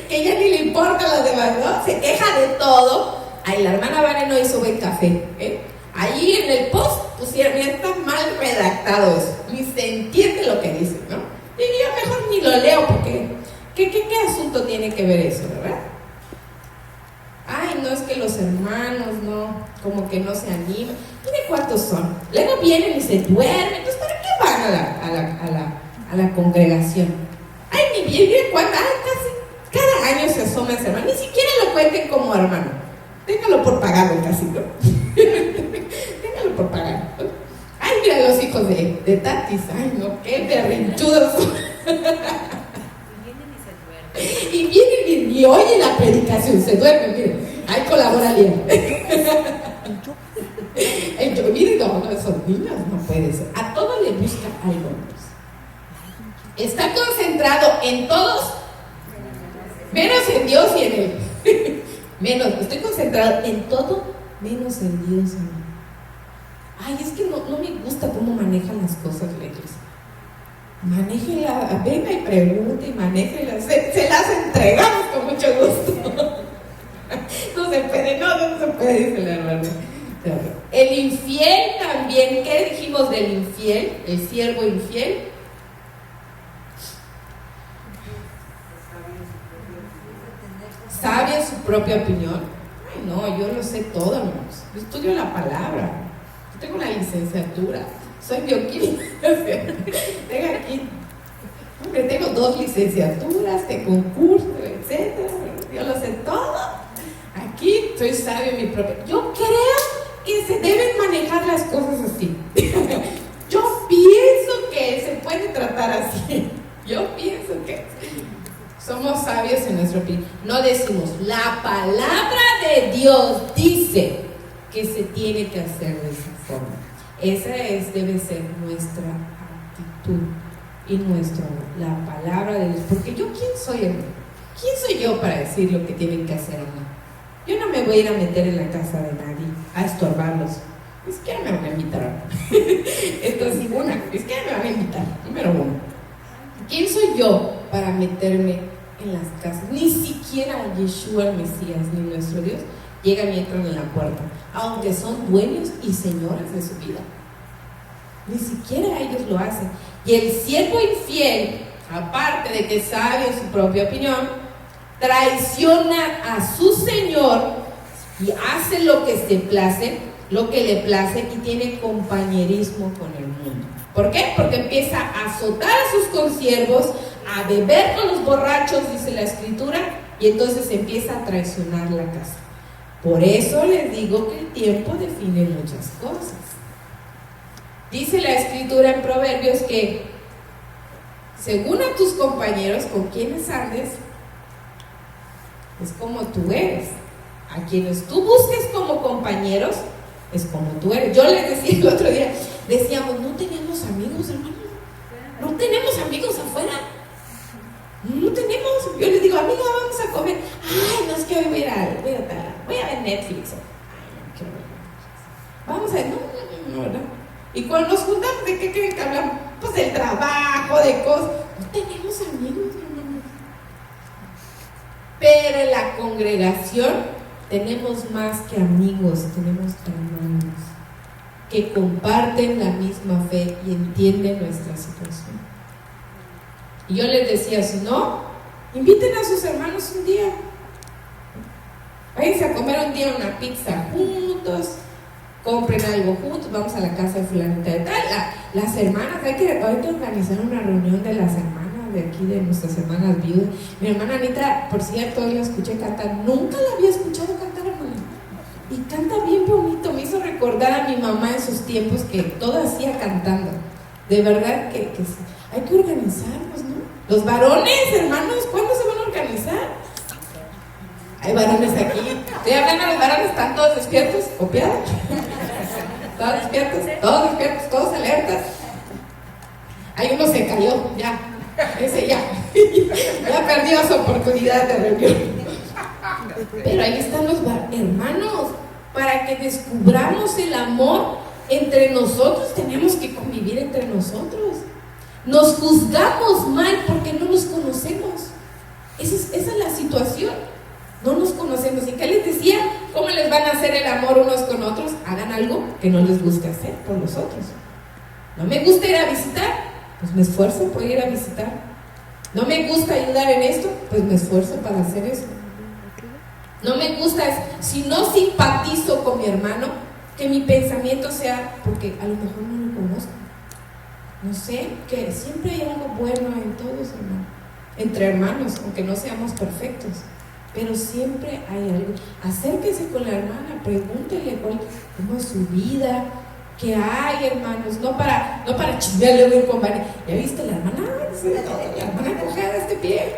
que ya ni le importa a los demás, ¿no? Se queja de todo. Ay, la hermana Vane no hizo buen café, Ahí en el post pusieron, mira, está mal redactado eso, ni se entiende lo que dice, ¿no? Y yo mejor ni lo leo porque, ¿qué asunto tiene que ver eso, verdad? Ay, no, es que los hermanos, no. como que no se anima. Mire cuántos son. Luego vienen y se duermen. Entonces, ¿para qué van a la congregación? Ay, ni bien, mire cuánto. Casi cada año se asoma ese hermano. Ni siquiera lo cuenten como hermano. Téngalo por pagado casi, ¿no? Téngalo por pagado. Ay, mira los hijos de Tatis. Ay, no, qué berrinchudos son. Y vienen y oye la predicación, se duermen, miren. Ahí colabora bien. Miren, no, esos niños no puede ser. A todo le busca algo. Está concentrado en todos, menos en Dios y en él. Estoy concentrado en todo, menos en Dios. Ay, es que no me gusta cómo manejan las cosas la iglesia. Manéjela, venga y pregunte y manéjela, se las entregamos con mucho gusto. No se puede, dice la hermana. El infiel también, ¿qué dijimos del infiel? El siervo infiel. Sabe su propia opinión. Ay, no, yo lo sé todo, hermanos. Yo estudio la palabra. Yo tengo una licenciatura. Soy bioquímica. Tengo aquí. Hombre, tengo 2 licenciaturas, tengo un curso, etc. Yo lo sé todo. Aquí soy sabio en mi propia. Yo creo que se deben manejar las cosas así. Yo pienso que se puede tratar así. Yo pienso que somos sabios en nuestra opinión. No decimos, la palabra de Dios dice que se tiene que hacer de esa forma. Esa debe ser nuestra actitud y la palabra de Dios. Porque yo, ¿quién soy, hermano? ¿Quién soy yo para decir lo que tienen que hacer o no? Yo no me voy a ir a meter en la casa de nadie a estorbarlos. Ni siquiera me van a invitar. Entonces, ni siquiera me van a invitar. Número 1. ¿Quién soy yo para meterme en las casas? Ni siquiera Yeshua el Mesías ni nuestro Dios llegan y entran en la puerta, aunque son dueños y señores de su vida. Ni siquiera ellos lo hacen. Y el siervo infiel, aparte de que sabe su propia opinión, traiciona a su señor y hace lo que le place y tiene compañerismo con el mundo. ¿Por qué? Porque empieza a azotar a sus consiervos, a beber con los borrachos, dice la escritura, y entonces empieza a traicionar la casa. Por eso les digo que el tiempo define muchas cosas. Dice la escritura en Proverbios que según a tus compañeros con quienes andes, es como tú eres. A quienes tú busques como compañeros, es como tú eres. Yo les decía el otro día, decíamos, no tenemos amigos, hermano. No tenemos amigos afuera. No tenemos. Yo les digo, amiga, vamos a comer. Ay, no, es que hoy voy a ver Netflix. Ay, no quiero ver Netflix. Vamos a ver, no. Y cuando nos juntamos, ¿de qué creen que hablamos? Pues del trabajo, de cosas. No tenemos amigos, hermano. Pero en la congregación tenemos más que amigos, tenemos hermanos que comparten la misma fe y entienden nuestra situación. Y yo les decía, si no, inviten a sus hermanos un día. Váyanse a comer un día una pizza juntos, compren algo juntos, vamos a la casa de fulanita de tal. Las hermanas, hay que organizar una reunión de las hermanas de aquí, de nuestras hermanas viudas. Mi hermana Anita, por cierto, hoy la escuché cantar, nunca la había escuchado cantar, hermana. Y canta bien bonito, me hizo recordar a mi mamá en sus tiempos que todo hacía cantando. De verdad que sí. Hay que organizarnos, ¿no? Los varones, hermanos, ¿cuándo se van a organizar? Hay varones aquí. Estoy hablando a los varones, ¿están todos despiertos? ¿Copiados? ¿Todos despiertos? ¿Todos alertas? Hay uno se cayó, ya. Ese ya perdió su oportunidad de reunión. Pero ahí están los hermanos. Para que descubramos el amor entre nosotros, tenemos que convivir entre nosotros. Nos juzgamos mal porque no nos conocemos. Esa es la situación. No nos conocemos. ¿Y qué les decía? ¿Cómo les van a hacer el amor unos con otros? Hagan algo que no les guste hacer por los otros. No me gusta ir a visitar, pues me esfuerzo por ir a visitar. No me gusta ayudar en esto, pues me esfuerzo para hacer eso. No me gusta, si no simpatizo con mi hermano, que mi pensamiento sea, porque a lo mejor no lo conozco. No sé, que siempre hay algo bueno en todos, hermano. Entre hermanos, aunque no seamos perfectos, pero siempre hay algo. Acérquese con la hermana, pregúntele cómo es su vida, qué hay, hermanos. No para chismearle luego con Vani. ¿Ya viste la hermana? La hermana cojea de este pie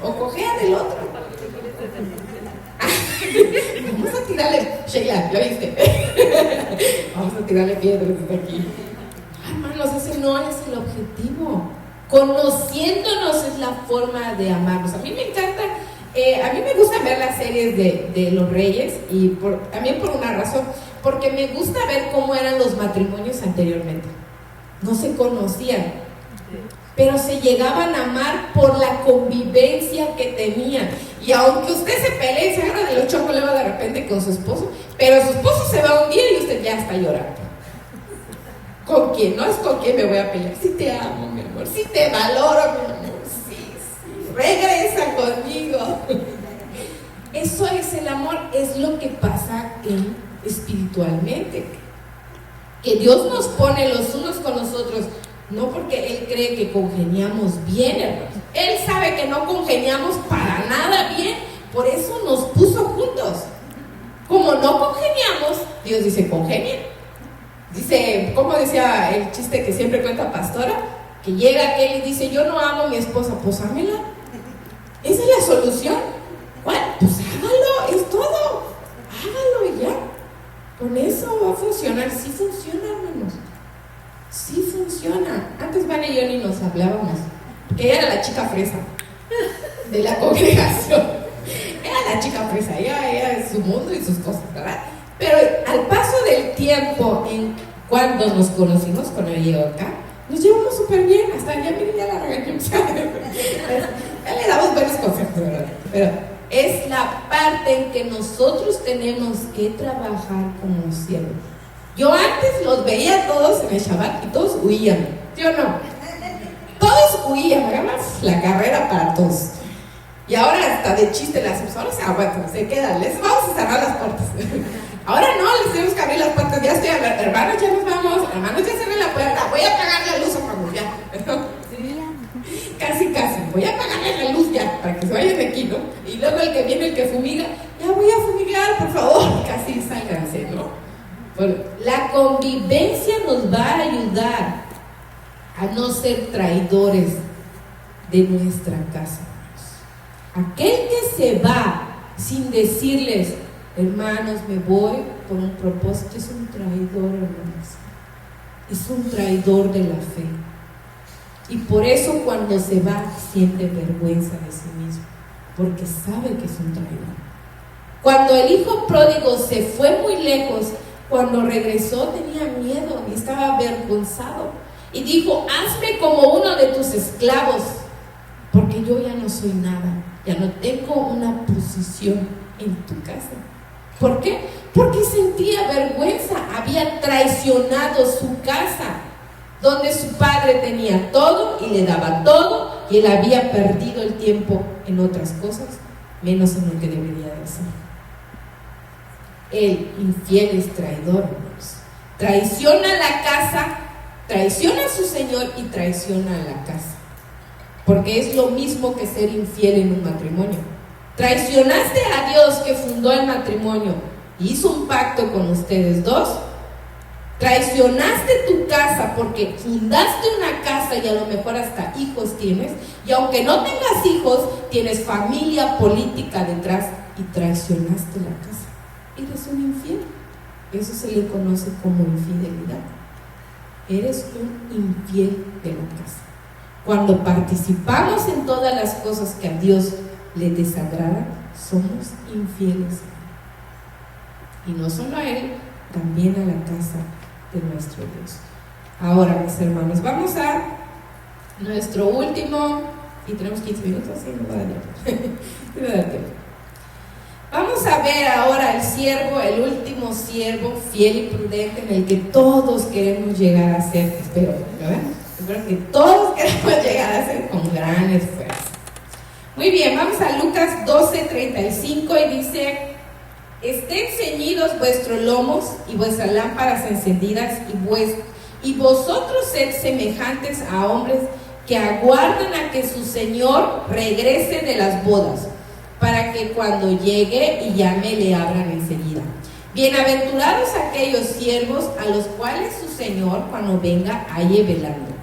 o cojea del otro. Vamos a tirarle, Sheila, ¿ya viste? Vamos a tirarle piedras desde aquí. Hermanos, ese no es el objetivo. Conociéndonos es la forma de amarnos. A mí me encanta, a mí me gusta ver las series de los reyes y también por una razón, porque me gusta ver cómo eran los matrimonios anteriormente. No se conocían, pero se llegaban a amar por la convivencia que tenían. Y aunque usted se pelee y se agarra de los chocolates de repente con su esposo, pero su esposo se va un día y usted ya está llorando. ¿Con quién? No es con quién me voy a pelear. Sí te amo, mi amor. Sí te valoro, mi amor. Sí. Regresa conmigo. Eso es el amor. Es lo que pasa espiritualmente. Que Dios nos pone los unos con los otros. No porque Él cree que congeniamos bien, hermanos. Él sabe que no congeniamos para nada bien. Por eso nos puso juntos. Como no congeniamos, Dios dice, congenien. Dice, como decía el chiste que siempre cuenta Pastora, que llega aquel y dice, yo no amo a mi esposa, pues ámela. Esa es la solución. ¿Cuál? Pues hágalo, es todo. Hágalo y ya. Con eso va a funcionar. Sí funciona, hermanos. Sí funciona. Antes Vane y yo ni nos hablábamos, porque ella era la chica fresa de la congregación. Era la chica fresa, ella es su mundo y sus cosas, ¿verdad? Pero al paso del tiempo, cuando nos conocimos, cuando ella llegó acá, nos llevamos súper bien, hasta ya la regañamos. Ya le damos buenos consejos, ¿verdad? Pero es la parte en que nosotros tenemos que trabajar como siervos. Yo antes los veía todos en el Shabbat y todos huían, ¿sí o no? Todos huían, hagamos la carrera para todos. Y ahora hasta de chiste las personas se aguantan, se quedan, les vamos a cerrar las puertas. Ahora no, les tenemos que abrir las puertas, ya estoy, hermanos, ya nos vamos, hermanos, ya cerré la puerta, voy a apagar la luz, hermanos, ya. Casi, voy a apagarle la luz ya, para que se vayan de aquí, ¿no? Y luego el que viene, el que fumiga, ya voy a fumigar, por favor, casi sálganse, ¿no? Bueno, la convivencia nos va a ayudar a no ser traidores de nuestra casa. Aquel que se va sin decirles, hermanos, me voy por un propósito, es un traidor, hermanos. Es un traidor de la fe. Y por eso cuando se va, siente vergüenza de sí mismo, porque sabe que es un traidor. Cuando el hijo pródigo se fue muy lejos, cuando regresó tenía miedo y estaba avergonzado. Y dijo, hazme como uno de tus esclavos, porque yo ya no soy nada, ya no tengo una posición en tu casa. ¿Por qué? Porque sentía vergüenza, había traicionado su casa, donde su padre tenía todo y le daba todo, y él había perdido el tiempo en otras cosas, menos en lo que debería de hacer. El infiel es traidor, hermanos. Traiciona la casa, traiciona a su señor y traiciona a la casa. Porque es lo mismo que ser infiel en un matrimonio. Traicionaste a Dios que fundó el matrimonio y hizo un pacto con ustedes dos. Traicionaste tu casa porque fundaste una casa y a lo mejor hasta hijos tienes. Y aunque no tengas hijos, tienes familia política detrás y traicionaste la casa. Eres un infiel. Eso se le conoce como infidelidad. Eres un infiel de la casa. Cuando participamos en todas las cosas que a Dios le desagradan, somos infieles. Y no solo a Él, también a la casa de nuestro Dios. Ahora, mis hermanos, vamos a nuestro último, y tenemos 15 minutos, sí, no va a dar tiempo. Vamos a ver ahora el siervo, el último siervo fiel y prudente en el que todos queremos llegar a ser, espero, ¿verdad? Espero que todos queremos llegar a ser con gran esfuerzo. Muy bien, vamos a Lucas 12:35 y dice: estén ceñidos vuestros lomos y vuestras lámparas encendidas, y vosotros sed semejantes a hombres que aguardan a que su Señor regrese de las bodas, para que cuando llegue y llame le abran enseguida. Bienaventurados aquellos siervos a los cuales su Señor cuando venga halle velando.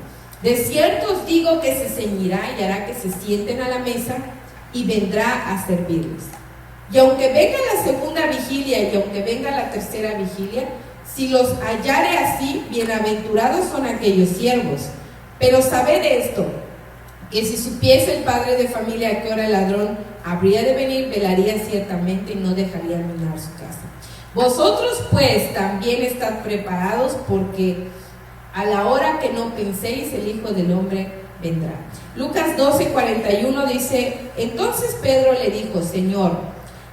De cierto os digo que se ceñirá y hará que se sienten a la mesa y vendrá a servirles. Y aunque venga la segunda vigilia y aunque venga la tercera vigilia, si los hallare así, bienaventurados son aquellos siervos. Pero sabed esto, que si supiese el padre de familia a qué hora el ladrón habría de venir, velaría ciertamente y no dejaría minar su casa. Vosotros pues también estad preparados, porque a la hora que no penséis el Hijo del Hombre vendrá. Lucas 12:41 dice: entonces Pedro le dijo: Señor,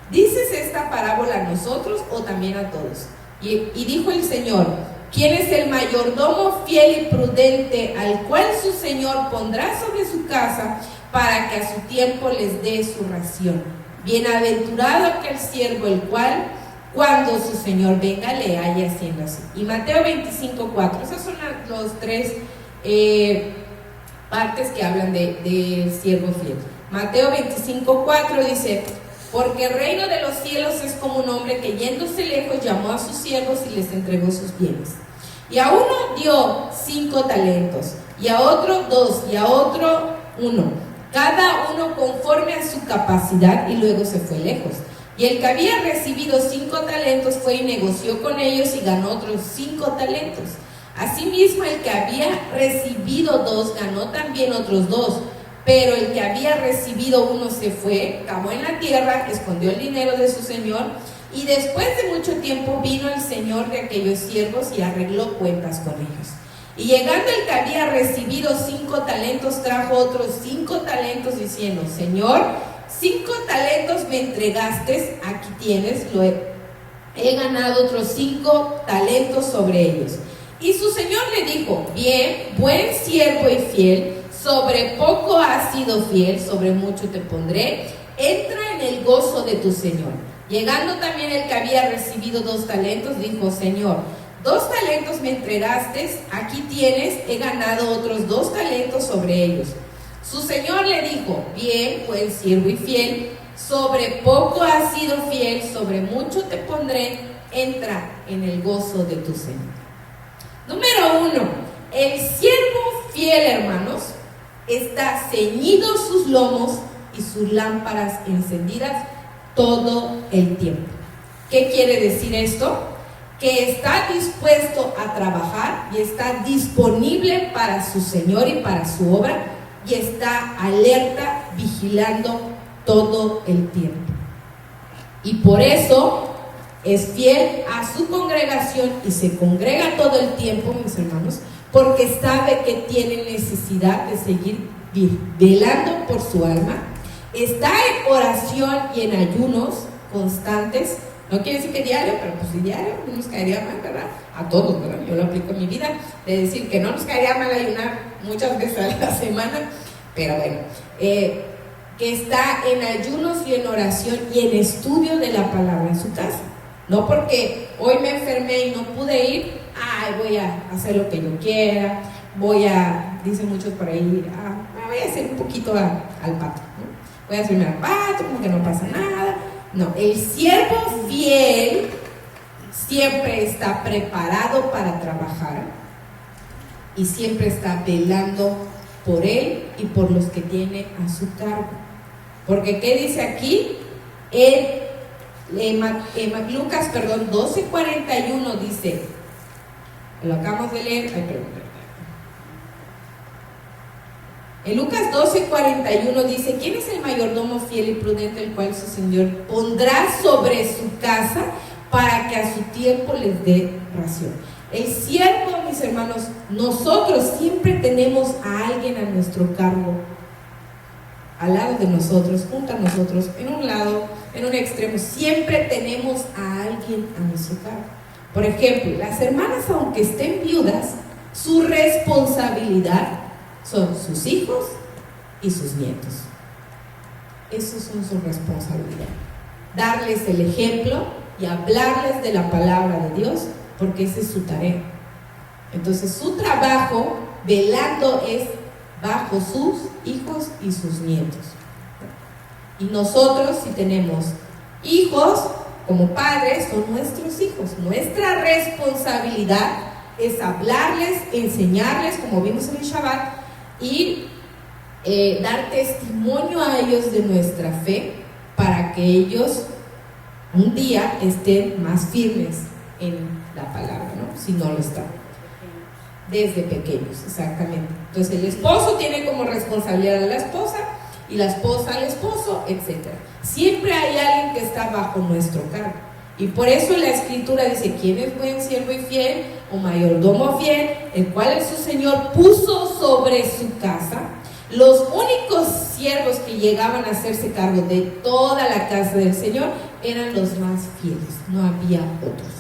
¿dices esta parábola a nosotros o también a todos? Y dijo el Señor: ¿quién es el mayordomo fiel y prudente al cual su Señor pondrá sobre su casa para que a su tiempo les dé su ración? Bienaventurado aquel siervo el cual, cuando su Señor venga, le halle haciendo así. Y Mateo 25:4, esas son los tres partes que hablan de siervo fiel. Mateo 25:4 dice: porque el reino de los cielos es como un hombre que yéndose lejos llamó a sus siervos y les entregó sus bienes. Y a uno dio 5 talentos, y a otro 2, y a otro 1, cada uno conforme a su capacidad, y luego se fue lejos. Y el que había recibido 5 talentos fue y negoció con ellos y ganó otros 5 talentos. Asimismo, el que había recibido 2 ganó también otros 2. Pero el que había recibido 1 se fue, cavó en la tierra, escondió el dinero de su señor, y después de mucho tiempo vino el señor de aquellos siervos y arregló cuentas con ellos. Y llegando el que había recibido 5 talentos, trajo otros 5 talentos, diciendo: Señor, 5 talentos me entregaste, aquí tienes, he ganado otros 5 talentos sobre ellos. Y su señor le dijo: bien, buen siervo y fiel, sobre poco has sido fiel, sobre mucho te pondré, entra en el gozo de tu Señor. Llegando también el que había recibido 2 talentos, dijo: Señor, 2 talentos me entregaste, aquí tienes, he ganado otros 2 talentos sobre ellos. Su Señor le dijo: bien, buen siervo y fiel, sobre poco has sido fiel, sobre mucho te pondré, entra en el gozo de tu Señor. Número 1, el siervo fiel, hermanos, está ceñido sus lomos y sus lámparas encendidas todo el tiempo. ¿Qué quiere decir esto? Que está dispuesto a trabajar y está disponible para su Señor y para su obra, y está alerta, vigilando todo el tiempo. Y por eso es fiel a su congregación y se congrega todo el tiempo, mis hermanos, porque sabe que tiene necesidad de seguir velando por su alma. Está en oración y en ayunos constantes. No quiere decir que diario, pero pues si diario no nos caería mal, ¿verdad? A todos, ¿verdad? Yo lo aplico en mi vida, de decir que no nos caería mal ayunar muchas veces a la semana, pero bueno, que está en ayunos y en oración y en estudio de la palabra en su casa. No porque hoy me enfermé y no pude ir, voy a hacer lo que yo quiera, dicen muchos por ahí, me voy a hacer un poquito al pato, ¿no? Voy a hacerme al pato, como que no pasa nada. No, el siervo fiel siempre está preparado para trabajar y siempre está velando por él y por los que tiene a su cargo. Porque ¿qué dice aquí? Lucas 12:41 dice, lo acabamos de leer, en Lucas 12:41 dice: ¿quién es el mayordomo fiel y prudente, el cual su Señor pondrá sobre su casa para que a su tiempo les dé ración? El siervo, mis hermanos, nosotros siempre tenemos a alguien a nuestro cargo, al lado de nosotros, junto a nosotros, en un lado, en un extremo, siempre tenemos a alguien a nuestro cargo. Por ejemplo, las hermanas, aunque estén viudas, su responsabilidad son sus hijos y sus nietos. Eso es su responsabilidad. Darles el ejemplo y hablarles de la palabra de Dios, porque esa es su tarea. Entonces su trabajo velando es bajo sus hijos y sus nietos. Y nosotros, si tenemos hijos, como padres, son nuestros hijos. Nuestra responsabilidad es hablarles, enseñarles, como vimos en el Shabbat, y dar testimonio a ellos de nuestra fe, para que ellos un día estén más firmes en la palabra, ¿no? Si no lo están. Desde pequeños, exactamente. Entonces el esposo tiene como responsabilidad a la esposa, y la esposa al esposo, etc. Siempre hay alguien que está bajo nuestro cargo. Y por eso la Escritura dice: ¿quién es buen siervo y fiel, o mayordomo fiel, el cual su Señor puso sobre su casa? Los únicos siervos que llegaban a hacerse cargo de toda la casa del Señor eran los más fieles, no había otros.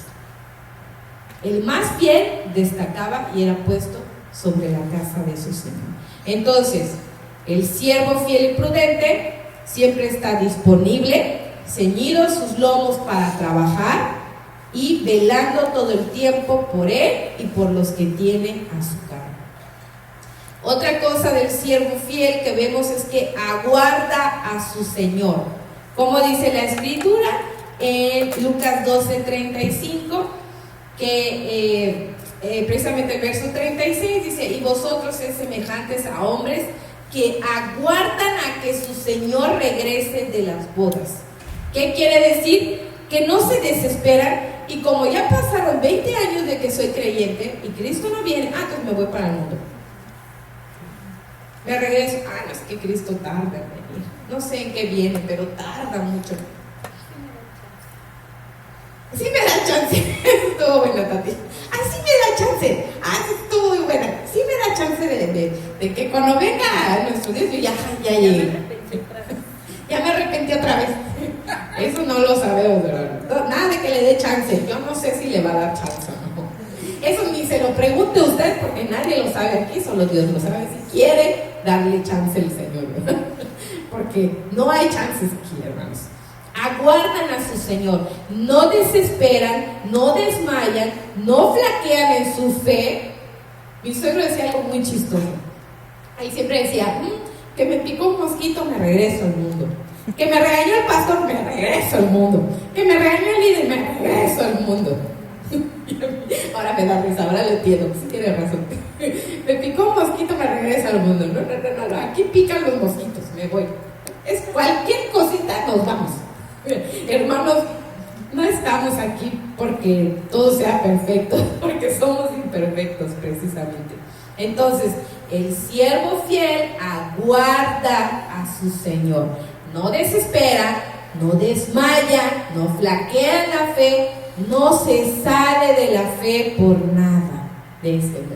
El más fiel destacaba y era puesto sobre la casa de su Señor. Entonces, el siervo fiel y prudente siempre está disponible, ceñidos sus lomos para trabajar y velando todo el tiempo por él y por los que tiene a su cargo. Otra cosa del siervo fiel que vemos es que aguarda a su Señor. Como dice la Escritura en Lucas 12:35, que precisamente el verso 36 dice: y vosotros sed semejantes a hombres que aguardan a que su Señor regrese de las bodas. ¿Qué quiere decir? Que no se desesperan, y como ya pasaron 20 años de que soy creyente y Cristo no viene, entonces me voy para el mundo. Me regreso, no, es que Cristo tarda en venir. No sé en qué viene, pero tarda mucho. Sí me da chance. Estuvo buena, Tati. Sí me da chance. Estuvo muy buena. Sí me da chance de que cuando venga nuestro Dios, yo ya llegué. Ya me arrepentí otra vez. Eso no lo sabemos, ¿verdad? Nada de que le dé chance. Yo no sé si le va a dar chance o no. Eso ni se lo pregunte usted, porque nadie lo sabe aquí, solo Dios lo sabe. Si quiere darle chance el Señor, ¿verdad? Porque no hay chances aquí, hermanos. Aguardan a su Señor, no desesperan, no desmayan, no flaquean en su fe. Mi suegro decía algo muy chistoso. Ahí siempre decía: que me picó un mosquito, me regreso al mundo. Que me regañó el pastor, me regreso al mundo. Que me regañó el líder, me regreso al mundo. Ahora me da risa, ahora lo entiendo, sí tiene razón. Me picó un mosquito, me regreso al mundo. No, aquí pican los mosquitos, me voy. Es cualquier cosita, nos vamos. Hermanos, no estamos aquí porque todo sea perfecto, porque somos imperfectos precisamente. Entonces, el siervo fiel aguarda a su Señor. No desespera, no desmaya, no flaquea en la fe, no se sale de la fe por nada de este mundo.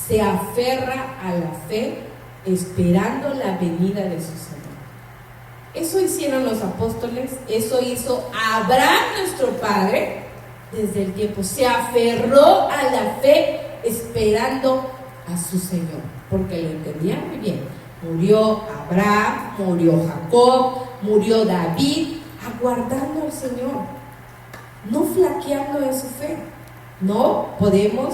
Se aferra a la fe esperando la venida de su Señor. Eso hicieron los apóstoles, eso hizo Abraham, nuestro padre, desde el tiempo. Se aferró a la fe esperando a su Señor, porque lo entendía muy bien. Murió Abraham, murió Jacob, murió David, aguardando al Señor, no flaqueando en su fe. No podemos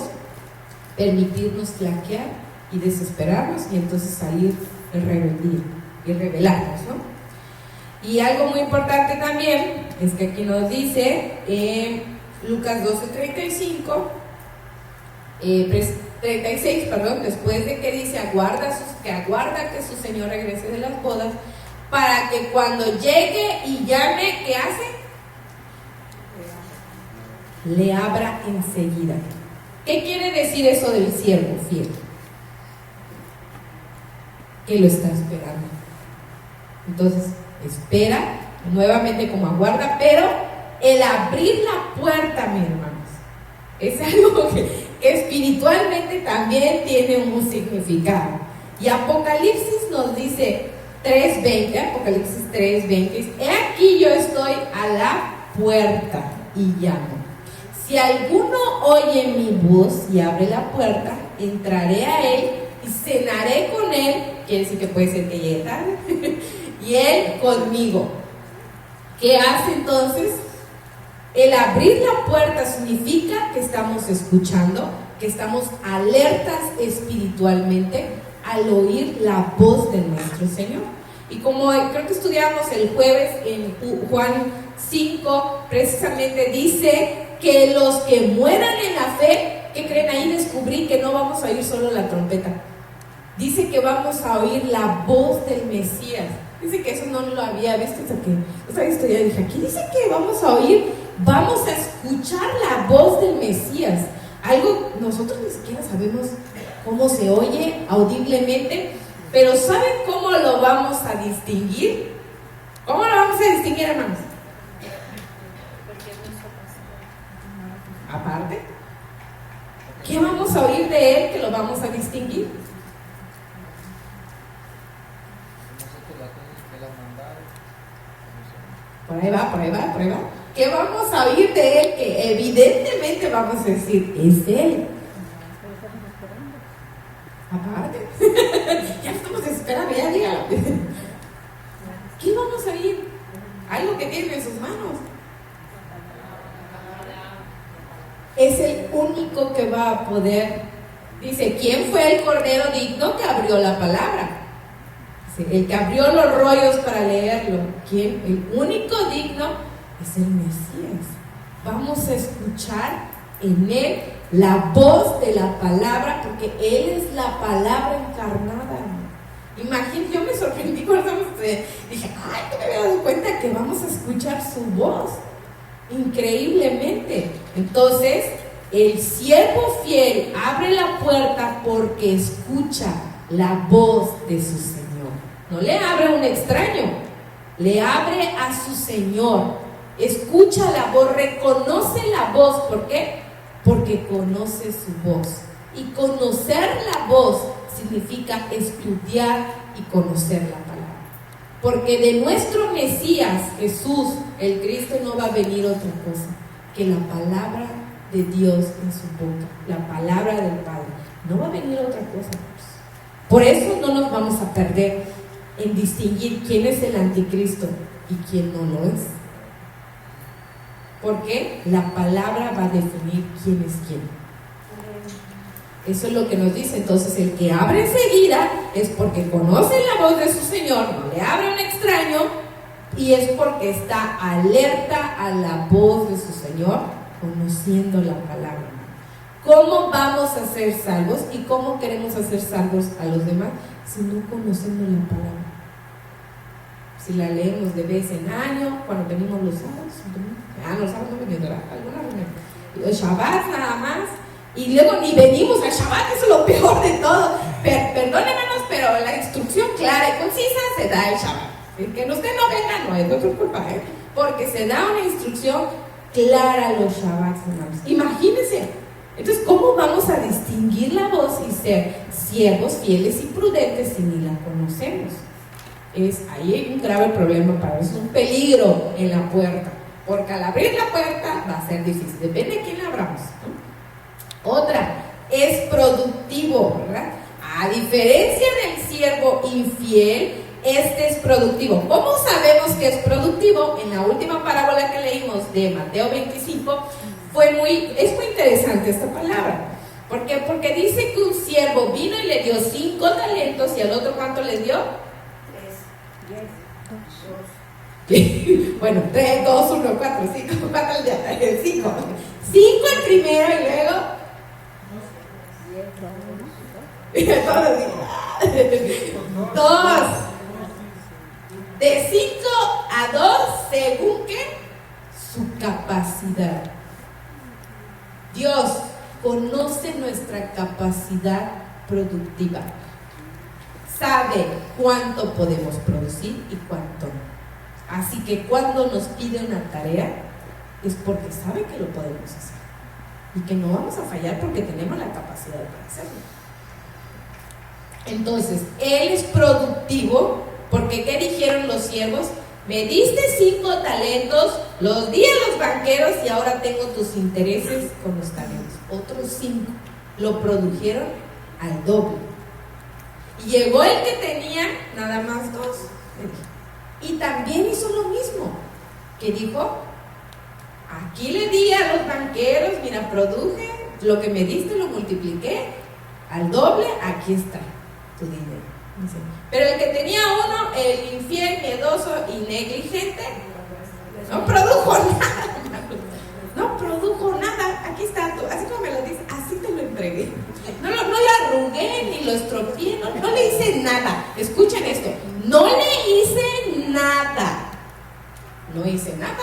permitirnos flaquear y desesperarnos y entonces salir en rebeldía y rebelarnos, ¿no? Y algo muy importante también es que aquí nos dice en Lucas 12:35, 36, después de que dice que aguarda que su Señor regrese de las bodas, para que cuando llegue y llame, ¿qué hace? Le abra enseguida. ¿Qué quiere decir eso del siervo fiel? Que lo está esperando. Entonces, espera, nuevamente como aguarda, pero el abrir la puerta, mis hermanos, es algo que espiritualmente también tiene un significado. Y Apocalipsis nos dice 3:20, Apocalipsis 3:20, he aquí yo estoy a la puerta y llamo. Si alguno oye mi voz y abre la puerta, entraré a él y cenaré con él. Quiere decir que puede ser que llegue tarde. y Él conmigo. ¿Qué hace entonces? El abrir la puerta significa que estamos escuchando, que estamos alertas espiritualmente al oír la voz de nuestro Señor. Y como creo que estudiamos el jueves en Juan 5, precisamente dice que los que mueran en la fe, ¿qué creen? Ahí descubrí que no vamos a oír solo la trompeta. Dice que vamos a oír la voz del Mesías. Dice que eso no lo había visto hasta que no había estudiado. Dije, aquí dice que vamos a oír, vamos a escuchar la voz del Mesías. Algo, nosotros ni siquiera sabemos cómo se oye audiblemente, pero ¿saben cómo lo vamos a distinguir? ¿Cómo lo vamos a distinguir, hermanos? Aparte, ¿qué vamos a oír de Él que lo vamos a distinguir? Por ahí va. ¿Qué vamos a oír de Él que evidentemente vamos a decir, es Él? Aparte, ya estamos esperando, ya dígalo. ¿Qué vamos a oír? Algo que tiene en sus manos. Es el único que va a poder. Dice, ¿quién fue el cordero digno que abrió la palabra? Dice, el que abrió los rollos para leerlo. ¿Quién? El único digno es el Mesías. Vamos a escuchar en Él la voz de la palabra, porque Él es la palabra encarnada. Imagínate, yo me sorprendí cuando dije, ay, que me había dado cuenta que vamos a escuchar su voz. Increíblemente. Entonces, el siervo fiel abre la puerta porque escucha la voz de su Señor. No le abre a un extraño, le abre a su Señor. Escucha la voz, reconoce la voz. ¿Por qué? Porque conoce su voz. Y conocer la voz significa estudiar y conocer la palabra. Porque de nuestro Mesías, Jesús, el Cristo, no va a venir otra cosa que la palabra de Dios en su boca, la palabra del Padre. No va a venir otra cosa. Por eso no nos vamos a perder en distinguir quién es el anticristo y quién no lo es. Porque la palabra va a definir quién es quién. Eso es lo que nos dice. Entonces, el que abre enseguida es porque conoce la voz de su Señor, no le abre a un extraño, y es porque está alerta a la voz de su Señor, conociendo la palabra. ¿Cómo vamos a ser salvos y cómo queremos hacer salvos a los demás si no conocemos la palabra? Si la leemos de vez en año, cuando venimos los sábados, los sábados no venimos, ¿verdad? Algunas reuniones. Los Shabbat nada más. Y luego ni venimos al Shabbat, eso es lo peor de todo. Perdónenos, pero la instrucción clara y concisa se da el Shabbat. Que usted no venga no es nuestra culpa, porque se da una instrucción clara a los Shabbats, hermanos. Imagínense. Entonces, ¿cómo vamos a distinguir la voz y ser siervos fieles y prudentes si ni la conocemos? Ahí hay un grave problema para eso, un peligro en la puerta. Porque al abrir la puerta va a ser difícil. Depende de quién la abramos, ¿no? Otra, es productivo, ¿verdad? A diferencia del siervo infiel, este es productivo. ¿Cómo sabemos que es productivo? En la última parábola que leímos de Mateo 25, es muy interesante esta palabra. ¿Por qué? Porque dice que un siervo vino y le dio 5 talentos, y al otro, ¿cuánto les dio? 3. Bueno, 3, 2, 1, 4, 5. ¿Cuánto le dio? 5. 5 el primero y luego 2. De 5 a 2, según que su capacidad. Dios conoce nuestra capacidad productiva. Sabe cuánto podemos producir y cuánto no. Así que cuando nos pide una tarea, es porque sabe que lo podemos hacer. Y que no vamos a fallar porque tenemos la capacidad para hacerlo. Entonces, Él es productivo porque ¿qué dijeron los siervos? Me diste 5 talentos, los di a los banqueros y ahora tengo tus intereses con los talentos. Otros 5 lo produjeron al doble. Y llegó el que tenía nada más 2. Y también hizo lo mismo, que dijo, aquí le di a los banqueros, mira, produje, lo que me diste lo multipliqué, al doble, aquí está tu dinero. Dice, pero el que tenía uno, el infiel, miedoso y negligente, no produjo nada. No produjo nada, aquí está, así como me lo dice, así te lo entregué. No lo arrugué, ni lo estropeé, no le hice nada. Escuchen esto, no le hice nada. No hice nada.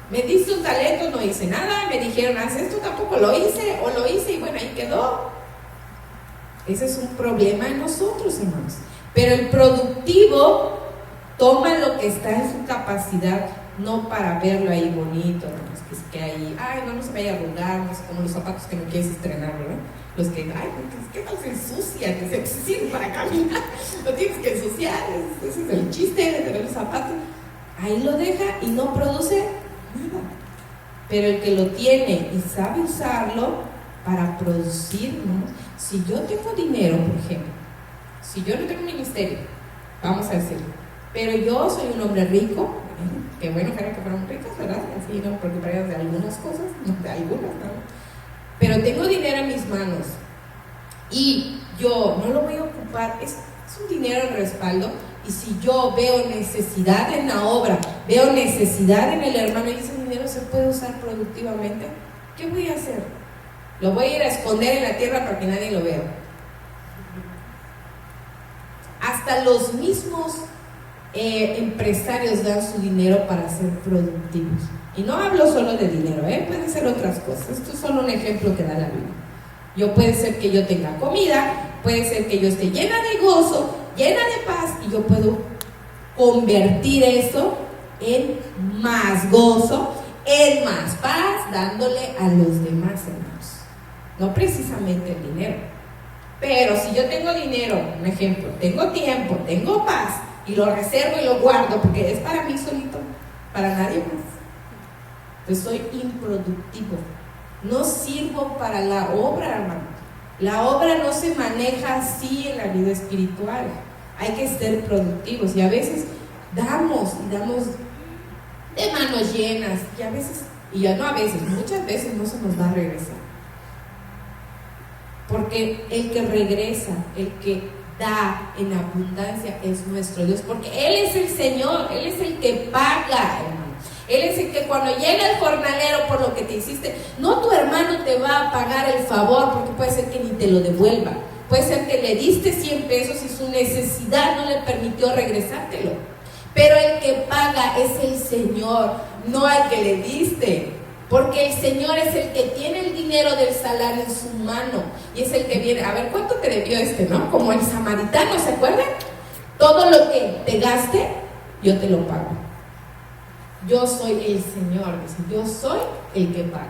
Me diste un talento, no hice nada. Me dijeron, haz esto, tampoco lo hice, o lo hice y bueno, ahí quedó. Ese es un problema en nosotros, hermanos. Pero el productivo toma lo que está en su capacidad, no para verlo ahí bonito, ¿no? Es que ahí, ay, no se vaya a arrugar, no sé, como los zapatos que no quieres estrenar, ¿verdad? Los que, ay, ¿qué tal se ensucia? Que se sirve para caminar, lo tienes que ensuciar, ese es el chiste de tener los zapatos. Ahí lo deja y no produce nada. Pero el que lo tiene y sabe usarlo para producir, ¿no? Si yo tengo dinero, por ejemplo, si yo no tengo un ministerio, vamos a decirlo, pero yo soy un hombre rico, que bueno que fuéramos ricos, ¿verdad? Así no me preocuparía de algunas cosas, no de algunas, ¿no? Pero tengo dinero en mis manos y yo no lo voy a ocupar, es un dinero en respaldo. Y si yo veo necesidad en la obra, veo necesidad en el hermano y ese dinero se puede usar productivamente, ¿qué voy a hacer? Lo voy a ir a esconder en la tierra para que nadie lo vea. Hasta los mismos empresarios dan su dinero para ser productivos. Y no hablo solo de dinero, pueden ser otras cosas. Esto es solo un ejemplo que da la Biblia. Puede ser que yo tenga comida, puede ser que yo esté llena de gozo, llena de paz, y yo puedo convertir eso en más gozo, en más paz, dándole a los demás hermanos. No precisamente el dinero, pero si yo tengo dinero, un ejemplo, tengo tiempo, tengo paz, y lo reservo y lo guardo porque es para mí solito, para nadie más, pues soy improductivo, no sirvo para la obra, hermano. La obra no se maneja así en la vida espiritual. Hay que ser productivos y a veces damos de manos llenas y a veces, y ya no a veces, muchas veces no se nos va a regresar. Porque el que regresa, el que da en abundancia es nuestro Dios, porque Él es el Señor, Él es el que paga, hermano. Él es el que cuando llega el jornalero por lo que te hiciste, no tu hermano te va a pagar el favor, porque puede ser que ni te lo devuelva, puede ser que le diste 100 pesos y su necesidad no le permitió regresártelo, pero el que paga es el Señor, no al que le diste, porque el Señor es el que tiene el dinero del salario en su mano y es el que viene, a ver, ¿cuánto te debió ¿no? Como el samaritano, ¿se acuerdan? Todo lo que te gaste, yo te lo pago. Yo soy el Señor, yo soy el que paga.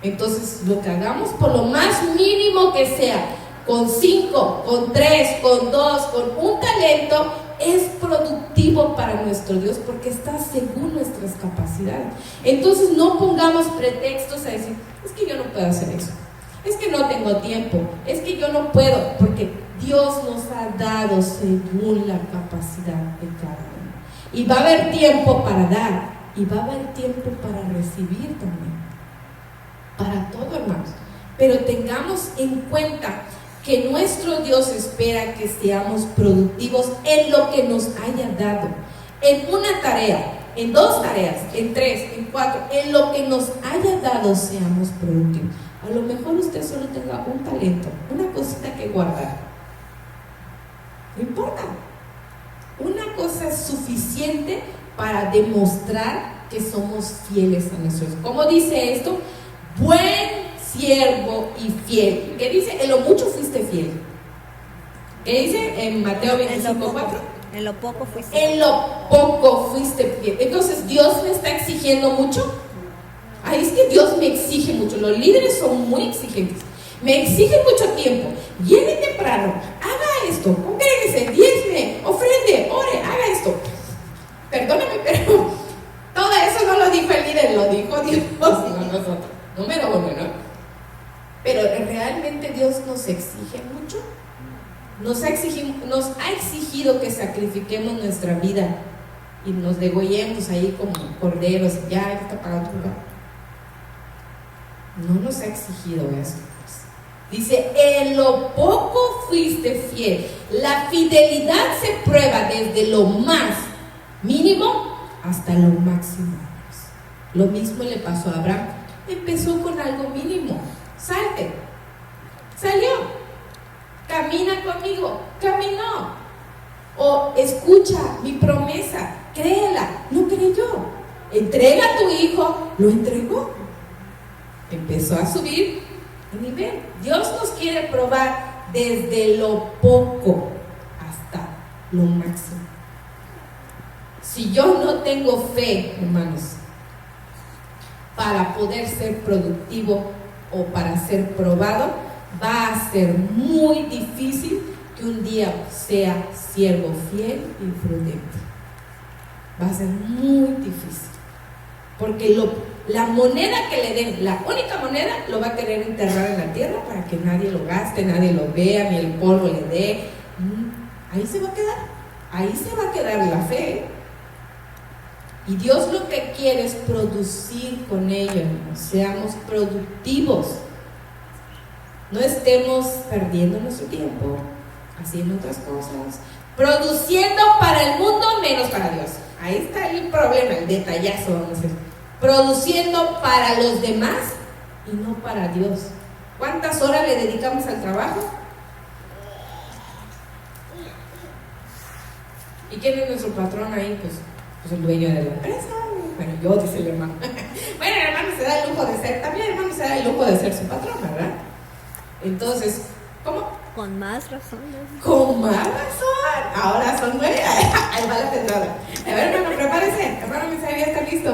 Entonces, lo que hagamos, por lo más mínimo que sea, con 5, con 3, con 2, con un talento, es productivo para nuestro Dios porque está según nuestras capacidades. Entonces, no pongamos pretextos a decir, es que yo no puedo hacer eso, es que no tengo tiempo, es que yo no puedo, porque Dios nos ha dado según la capacidad de cada uno. Y va a haber tiempo para dar, y va a haber tiempo para recibir también. Para todo, hermanos. Pero tengamos en cuenta que nuestro Dios espera que seamos productivos en lo que nos haya dado. En una tarea, en 2 tareas, en 3, en 4, en lo que nos haya dado seamos productivos. A lo mejor usted solo tenga un talento, una cosita que guardar. No importa. Una cosa es suficiente para demostrar que somos fieles a nuestro Dios. ¿Cómo dice esto? Buen siervo y fiel. ¿Qué dice? En lo mucho fuiste fiel. ¿Qué dice en Mateo 25:4? En lo poco fuiste fiel. En lo poco fuiste fiel. Entonces, ¿Dios me está exigiendo mucho? Ay, es que Dios me exige mucho. Los líderes son muy exigentes. Me exigen mucho tiempo. Llegue temprano, haga esto, congréguese, diezme, ofrende, ore, haga esto. Perdóname, pero todo eso no lo dijo el líder, lo dijo Dios, no nosotros. Número 1, ¿no? Pero realmente Dios nos exige mucho. nos ha exigido que sacrifiquemos nuestra vida y nos degollemos ahí como corderos, y ya está pagado tu lugar. No nos ha exigido eso. Dice, en lo poco fuiste fiel. La fidelidad se prueba desde lo más mínimo hasta lo máximo. Lo mismo le pasó a Abraham. Empezó con algo mínimo. Salte. Salió. Camina conmigo. Caminó. O escucha mi promesa. Créela. No creyó. Entrega a tu hijo. Lo entregó. Empezó a subir de nivel. Dios nos quiere probar desde lo poco hasta lo máximo. Si yo no tengo fe, hermanos, para poder ser productivo o para ser probado, va a ser muy difícil que un día sea siervo fiel y prudente. Va a ser muy difícil. Porque la moneda que le den, la única moneda, lo va a querer enterrar en la tierra para que nadie lo gaste, nadie lo vea, ni el polvo le dé. Ahí se va a quedar. Ahí se va a quedar la fe. Y Dios lo que quiere es producir con ello, hermanos. Seamos productivos. No estemos perdiendo nuestro tiempo haciendo otras cosas, produciendo para el mundo menos para Dios. Ahí está el problema, el detallazo, vamos a decir. Produciendo para los demás y no para Dios. ¿Cuántas horas le dedicamos al trabajo? ¿Y quién es nuestro patrón ahí? Pues el dueño de la empresa. Bueno, yo, dice el hermano. Bueno, el hermano se da el lujo de ser, también el hermano se da el lujo de ser su patrón, ¿verdad? Entonces, ¿cómo? Con más razón. Con más razón. Ahora son 9. Ahí va la pedrada. A ver, hermano, prepárese. Hermano, mi ya está listo.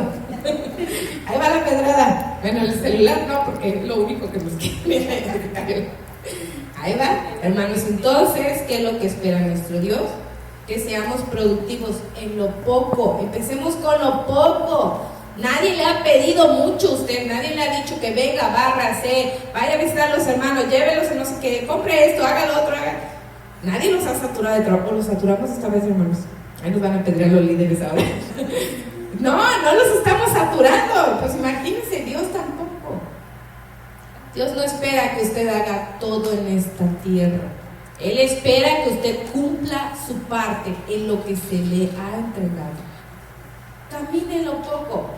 Ahí va la pedrada. Bueno, el celular no, porque es lo único que nos quiere. Ahí va, hermanos. Entonces, ¿qué es lo que espera nuestro Dios? Que seamos productivos en lo poco. Empecemos con lo poco. Nadie le ha pedido mucho a usted, nadie le ha dicho que venga, bárrase, vaya a visitar a los hermanos, llévelos en no sé qué, compre esto, haga lo otro, haga. Nadie los ha saturado de trabajo. Los saturamos esta vez, hermanos. Ahí nos van a pedrear los líderes ahora. No los estamos saturando. Pues imagínense, Dios tampoco. Dios no espera que usted haga todo en esta tierra. Él espera que usted cumpla su parte en lo que se le ha entregado. Camine lo poco.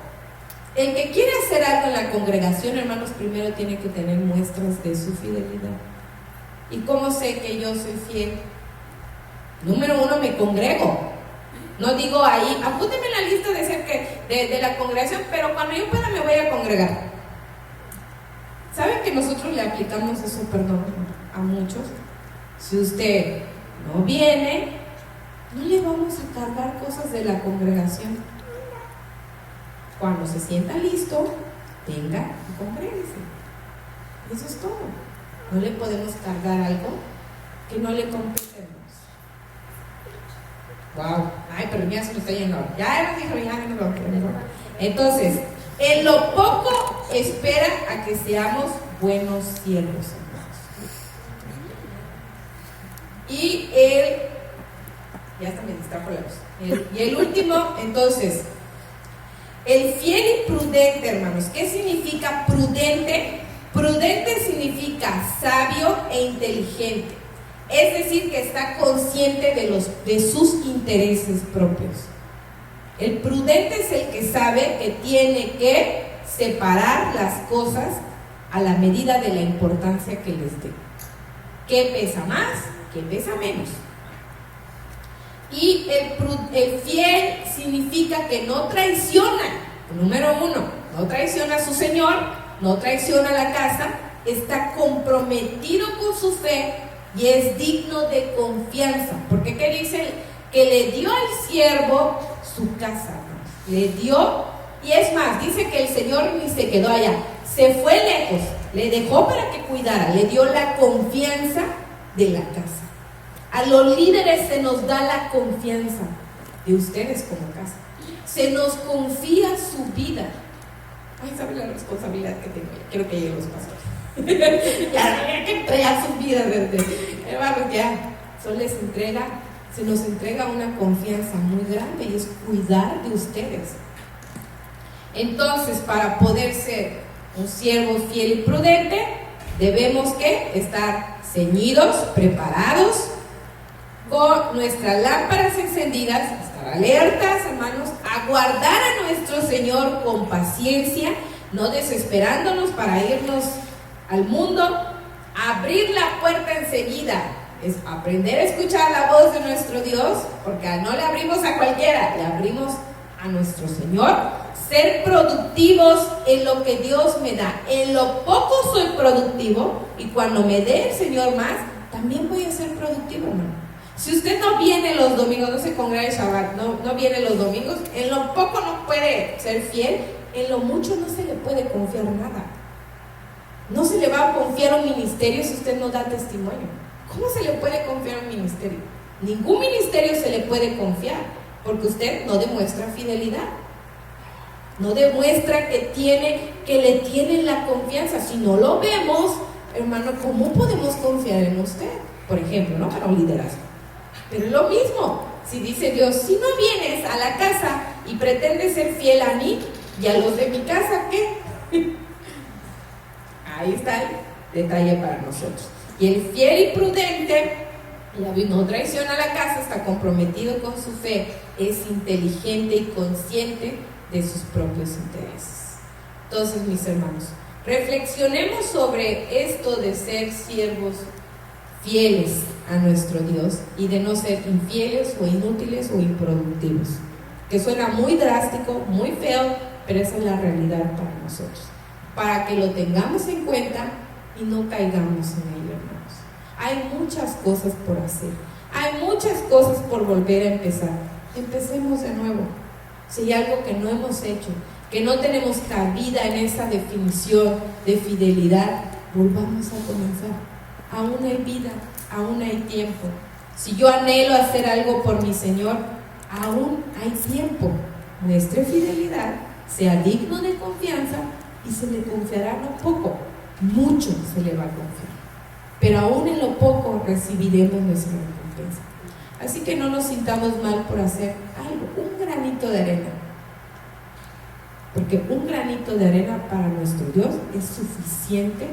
El que quiere hacer algo en la congregación, hermanos, primero tiene que tener muestras de su fidelidad. ¿Y cómo sé que yo soy fiel? Número 1, me congrego. No digo ahí, apúnteme en la lista de ser de la congregación, pero cuando yo pueda me voy a congregar. ¿Saben que nosotros le aplicamos eso, perdón, a muchos? Si usted no viene, no le vamos a cargar cosas de la congregación. Cuando se sienta listo, venga y congréguese. Eso es todo. No le podemos cargar algo que no le competemos. Wow. Ay, pero ya se me está yendo. Ya nos dijo, ya no. Entonces, en lo poco espera a que seamos buenos siervos. Y ya está, me distrajo la luz. Y el último, entonces, el fiel y prudente, hermanos. ¿Qué significa prudente? Prudente significa sabio e inteligente. Es decir, que está consciente de sus intereses propios. El prudente es el que sabe que tiene que separar las cosas a la medida de la importancia que les dé. ¿Qué pesa más? ¿Qué pesa menos? Y el fiel significa que no traiciona. Número 1, no traiciona a su Señor, no traiciona a la casa, está comprometido con su fe y es digno de confianza. Porque ¿qué dice? Que le dio al siervo su casa, ¿no? Le dio, y es más, dice que el Señor ni se quedó allá, se fue lejos, le dejó para que cuidara, le dio la confianza de la casa. A los líderes se nos da la confianza de ustedes como casa. Se nos confía su vida. Ay, ¿saben la responsabilidad que tengo? Quiero que lleguen los pastores. Ya que entregar sus vidas desde hermanos, ya. se nos entrega una confianza muy grande y es cuidar de ustedes. Entonces, para poder ser un siervo fiel y prudente, debemos que estar ceñidos, preparados, con nuestras lámparas encendidas, estar alertas, hermanos, aguardar a nuestro Señor con paciencia, no desesperándonos para irnos al mundo, abrir la puerta enseguida, es aprender a escuchar la voz de nuestro Dios, porque no le abrimos a cualquiera, le abrimos a nuestro Señor, ser productivos en lo que Dios me da. En lo poco soy productivo, y cuando me dé el Señor más, también voy a ser productivo, hermano. Si usted no viene los domingos, no se congrega el Shabbat, no viene los domingos, en lo poco no puede ser fiel, en lo mucho no se le puede confiar nada. No se le va a confiar un ministerio si usted no da testimonio. ¿Cómo se le puede confiar un ministerio? Ningún ministerio se le puede confiar, porque usted no demuestra fidelidad. No demuestra que le tienen la confianza. Si no lo vemos, hermano, ¿cómo podemos confiar en usted? Por ejemplo, ¿no? Para un liderazgo. Pero es lo mismo, si dice Dios, si no vienes a la casa y pretendes ser fiel a mí y a los de mi casa, ¿qué? Ahí está el detalle para nosotros. Y el fiel y prudente no traiciona la casa, está comprometido con su fe, es inteligente y consciente de sus propios intereses. Entonces, mis hermanos, reflexionemos sobre esto de ser siervos fieles a nuestro Dios y de no ser infieles o inútiles o improductivos, que suena muy drástico, muy feo, pero esa es la realidad para nosotros, para que lo tengamos en cuenta y no caigamos en ello, hermanos. Hay muchas cosas por hacer, hay muchas cosas por volver a empezar. Empecemos de nuevo. Si hay algo que no hemos hecho, que no tenemos cabida en esa definición de fidelidad, volvamos a comenzar. Aún hay vida, aún hay tiempo. Si yo anhelo hacer algo por mi Señor, aún hay tiempo. Muestre fidelidad, sea digno de confianza y se le confiará no poco, mucho se le va a confiar. Pero aún en lo poco recibiremos nuestra recompensa. Así que no nos sintamos mal por hacer algo, un granito de arena. Porque un granito de arena para nuestro Dios es suficiente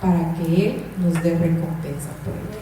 para que Él nos dé recompensa por ello.